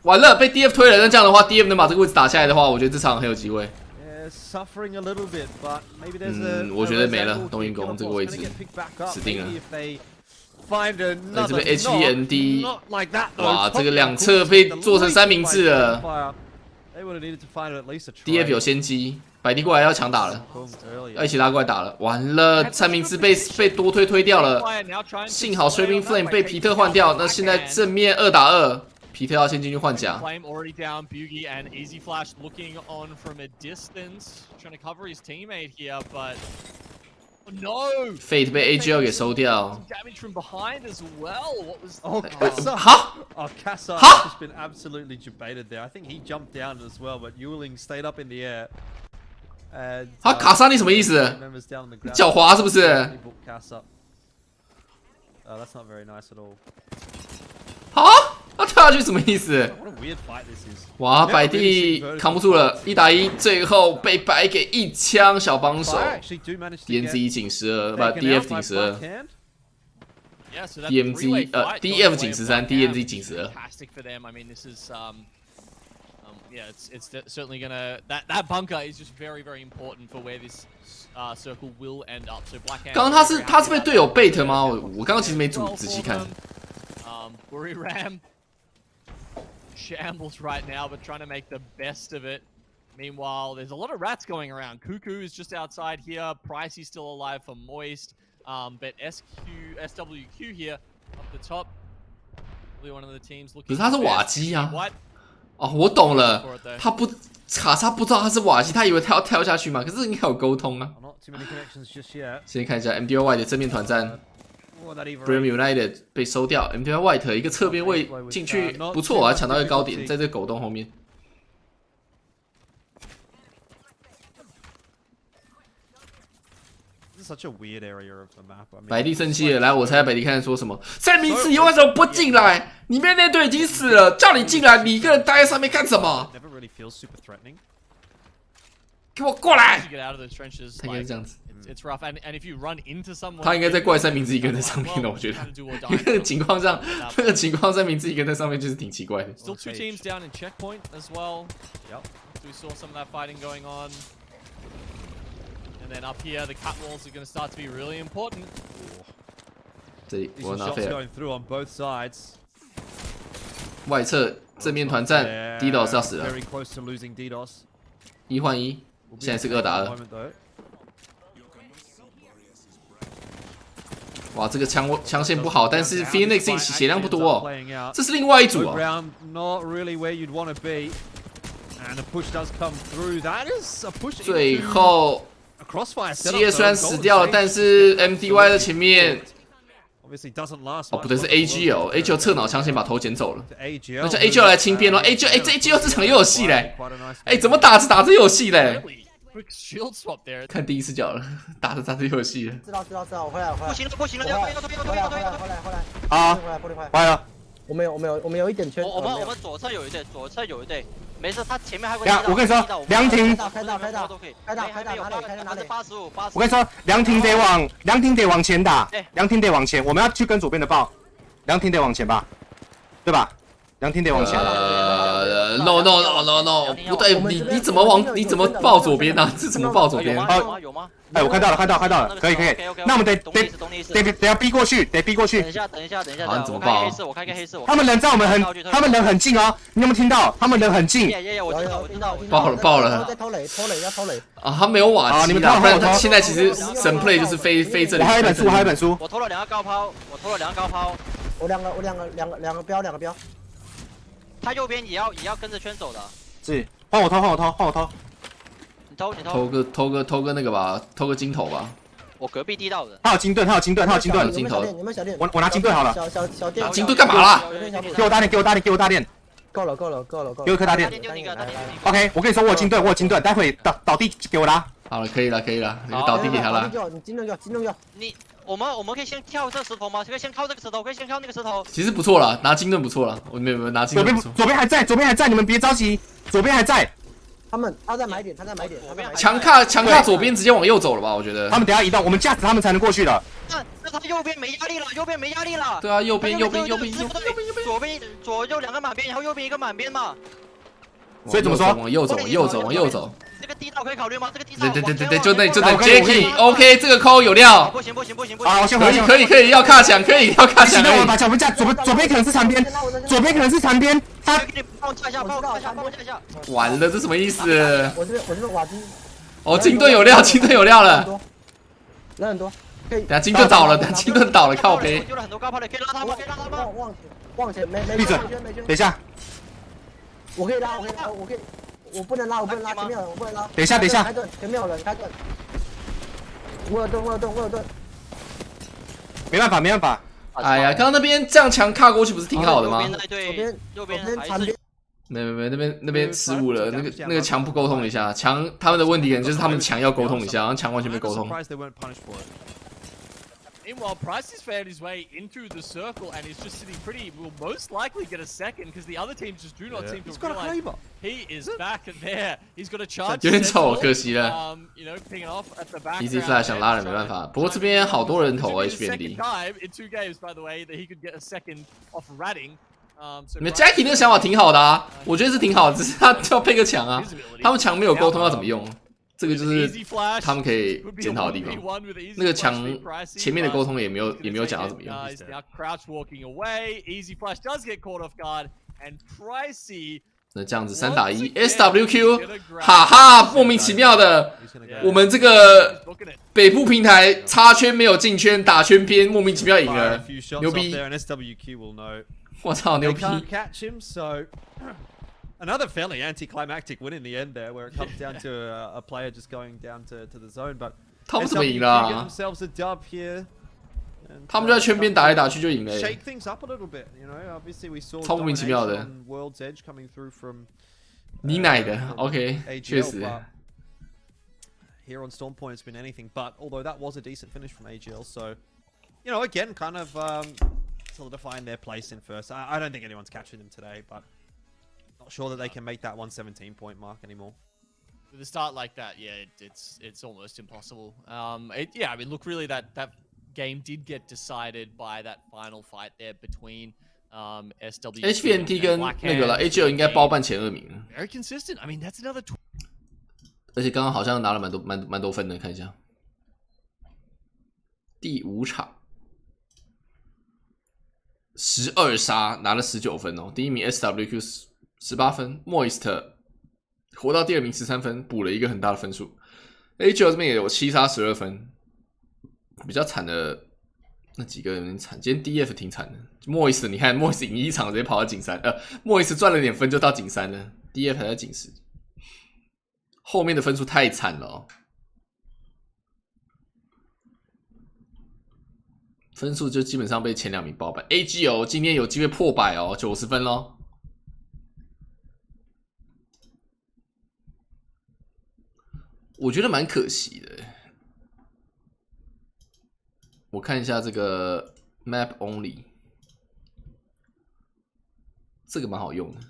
完了，被 DF 推了。那这样的话 ，DF 能把这个位置打下来的话，我觉得这场很有机会。我觉得没了，冬阴功这个位置死定了。那这边 HEND， 哇，这个两侧被做成3明治了。DF 有先机。 百地过来要强打了，要一起拉过来打了。完了，3明治被多推掉了。幸好 Sweeping Flame 被皮特换掉，那现在正面2打2，皮特要先进去换甲。Fate 被 AGL 给收掉。哈？Kassa has just been absolutely debated there. I think he jumped down as well, but Yuling stayed up in the air. 他卡莎你什么意思？脚滑是不是？啊？他跳下去什么意思？哇，百地扛不住了，1打1，最后被白给一枪，小帮手。DNZ 仅12，不 ，DF 仅12。DMZ DF 仅13 ，DNZ 仅12。 Yeah, it's certainly gonna that bunker is just very important for where this circle will end up. So Blackhand. 刚刚他是被队友 bait 吗？我刚刚其实没仔细看。Buri Ram shambles right now, but trying to make the best of it. Meanwhile, there's a lot of rats going around. Cuckoo is just outside here. Pricey's still alive for Moist. But SWQ here up the top. Really one of the teams looking. 可是他是瓦基啊。 哦，我懂了，卡莎不知道他是瓦西，他以为他要跳下去嘛，可是应该有沟通啊。先看一下 MDO White 的正面团战 ，Brim United 被收掉 ，MDO White 一个侧边位进去不错啊，抢到一个高点，在这个狗洞后面。百地生气了，来，我猜百地看说什么？3明治，你为什么不进来？里面那队已经死了，叫你进来，你一个人待在上面干什么？给我过来！ Get out of those trenches. 他应该是这样子。 It's rough, and if you run into someone, 他应该在怪三明治一个人在上面的，我觉得。因为那个情况上，那个情况三明治一个人在上面就是挺奇怪的。 Still 2 teams down in checkpoint as well. Yep. We saw some of that fighting going on. And then up here, the cut walls are going to start to be really important. 这里我 Decent 拿 shots 飞了。 going through on both sides. 外侧正面团战 ，DDoS 要死了。 Very close to losing DDoS. 1换1，现在是2打2。哇，这个枪线不好，但是 Phoenix 血量不多哦，这是另外一组啊。 Not really where you'd want to be. And a push does come through. That is a push. 最后 ，Crossfire 基耶虽然死掉了，但是 MDY 在前面。 Obviously doesn't last. 哦，不对，是 AGL 侧脑枪先把头捡走了。那叫 AGL 来清边咯。AGL 这场又有戏嘞。哎，怎么打着打着又有戏嘞？看第一视角了，打着打着又有戏了。知道，我回来。不行了，回来。啊，坏了。我们有一点圈。我们左侧有一队，没事，他前面还有个。呀，我跟你说，凉亭。开打，哪里？85。我跟你说，凉亭得往前打，凉亭得往前，我们要去跟左边的报，凉亭得往前吧，对吧？凉亭得往前。No， 不对，你怎么报左边呢？这怎么报左边？有吗？哎，我看到了，可以。那我们得要逼过去，等一下。好，你怎么报？我开个黑色。他们人在我们他们人很近哦，你有没有听到？他们人很近。我知道。爆了。在偷垒啊，他没有瓦机啦，不然他现在其实神 play 就是飞这里。我还有一本书。我偷了2个高抛。我两个标。他右边也要跟着圈走的。是，换我偷。你偷个那个吧，偷个金头吧。我隔壁地道的。他有金盾。金头。有没有小电？我拿金盾好了。小电。金盾干嘛啦？给我大电。够了。给我一颗大电。OK， 我跟你说，我有金盾，待会倒地给我拉。好了，可以了，你倒地给他拉。你金盾要。我们可以先跳这石头吗？可以先靠这个石头，可以先靠那个石头。其实不错了，拿金盾不错了。我没有拿金盾不错。左边还在，你们别着急，左边还在。他在买点。强卡左边直接往右走了吧？我觉得。他们等下移动，我们架死他们才能过去的。那他右边没压力了。对啊，右边。左右2个满边，然后右边1个满边嘛。所以怎么说？往右走。这个地道可以考虑吗？这个地道。对，就那 Jacky，OK， 这个扣有料。不行。啊，我先回。可以，要卡墙，可以。我把脚步架，左边可能是残边，他。帮我架一下。完了，这什么意思？我这边瓦机。哦，金盾有料了。人很多。等下金盾倒了，靠背。丢了很多高抛的，可以拉他吗？往前，没闭嘴。等一下。我可以拉，我不能拉，前面有人，我不能拉。等一下。开盾，前面有人，开盾。我有盾。没办法。哎呀，刚刚那边这样强卡过去不是挺好的吗？右边残边。没，那边失误了，那个墙不沟通一下，墙他们的问题可能就是他们墙要沟通一下，然后墙完全没沟通。Meanwhile, Price has found his way into the circle and is just sitting pretty. Will most likely get a second because the other teams just do not seem to realize he is back there. He's got a charge. 有点丑，可惜了。You know, picking off at the back. Easy Flash 想拉人没办法，不过这边好多人投 HBND。In 2 games, by the way, that he could get a second off ratting. 你们 Jacky 那个想法挺好的啊，我觉得是挺好的，只是他就要配个墙啊，他们墙没有沟通要怎么用？这个就是他们可以检讨的地方。那个墙前面的沟通也没有讲到怎么用。那这样子3打1 SWQ， 哈哈，莫名其妙的，我们这个北部平台插圈没有进圈，打圈边莫名其妙赢了，牛逼！我操，牛逼！ Another fairly anticlimactic win in the end there, where it comes down to a player just going down to the zone. But SWQ get themselves a dub here. 他们就在圈边打来打去就赢了。Shake things up a little bit, you know. Obviously, we saw 超莫名其妙的。World's Edge coming through from 你奶的 ，OK， 确实。Here on Storm Point, it's been anything but. Although that was a decent finish from AGL, so you know, again, kind of solidifying their place in first. I don't think anyone's catching them today, but. Not sure that they can make that 117 point mark anymore. With a start like that, yeah, it's almost impossible. Yeah, I mean, look, really, that game did get decided by that final fight there between SW. HVNT 跟那个啦 AGL 应该包办前2名。Very consistent. I mean, that's another. 而且刚刚好像拿了蛮多分的，看一下。第5场12杀拿了19分哦，第1名 SWQ 18分 ，Moist 活到第2名13分，补了一个很大的分数。AGL 这边也有7杀12分，比较惨的那几个人惨，今天 DF 挺惨的。Moist 你看 Moist 赢1场直接跑到井3，Moist 赚了点分就到井3了 ，DF 还在井10。后面的分数太惨了哦，分数就基本上被前2名包办。AGL 今天有机会破100哦，90分咯。我觉得蛮可惜的。我看一下这个 Map Only， 这个蛮好用的。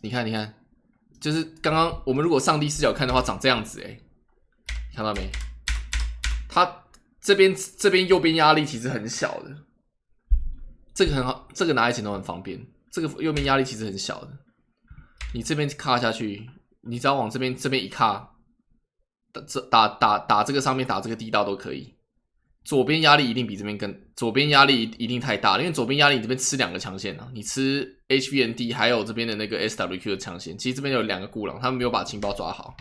你看，就是刚刚我们如果上帝视角看的话，长这样子看到没？它这边右边压力其实很小的，这个很好，这个拿在前头很方便。这个右边压力其实很小的，你这边卡下去，你只要往这边一卡，打这个上面打这个地道都可以。左边压力一定比这边左边压力一定太大了，因为左边压力你这边吃2个强线啊，你吃 HVND 还有这边的那个 SWQ 的强线，其实这边有2个孤狼，他们没有把情报抓好。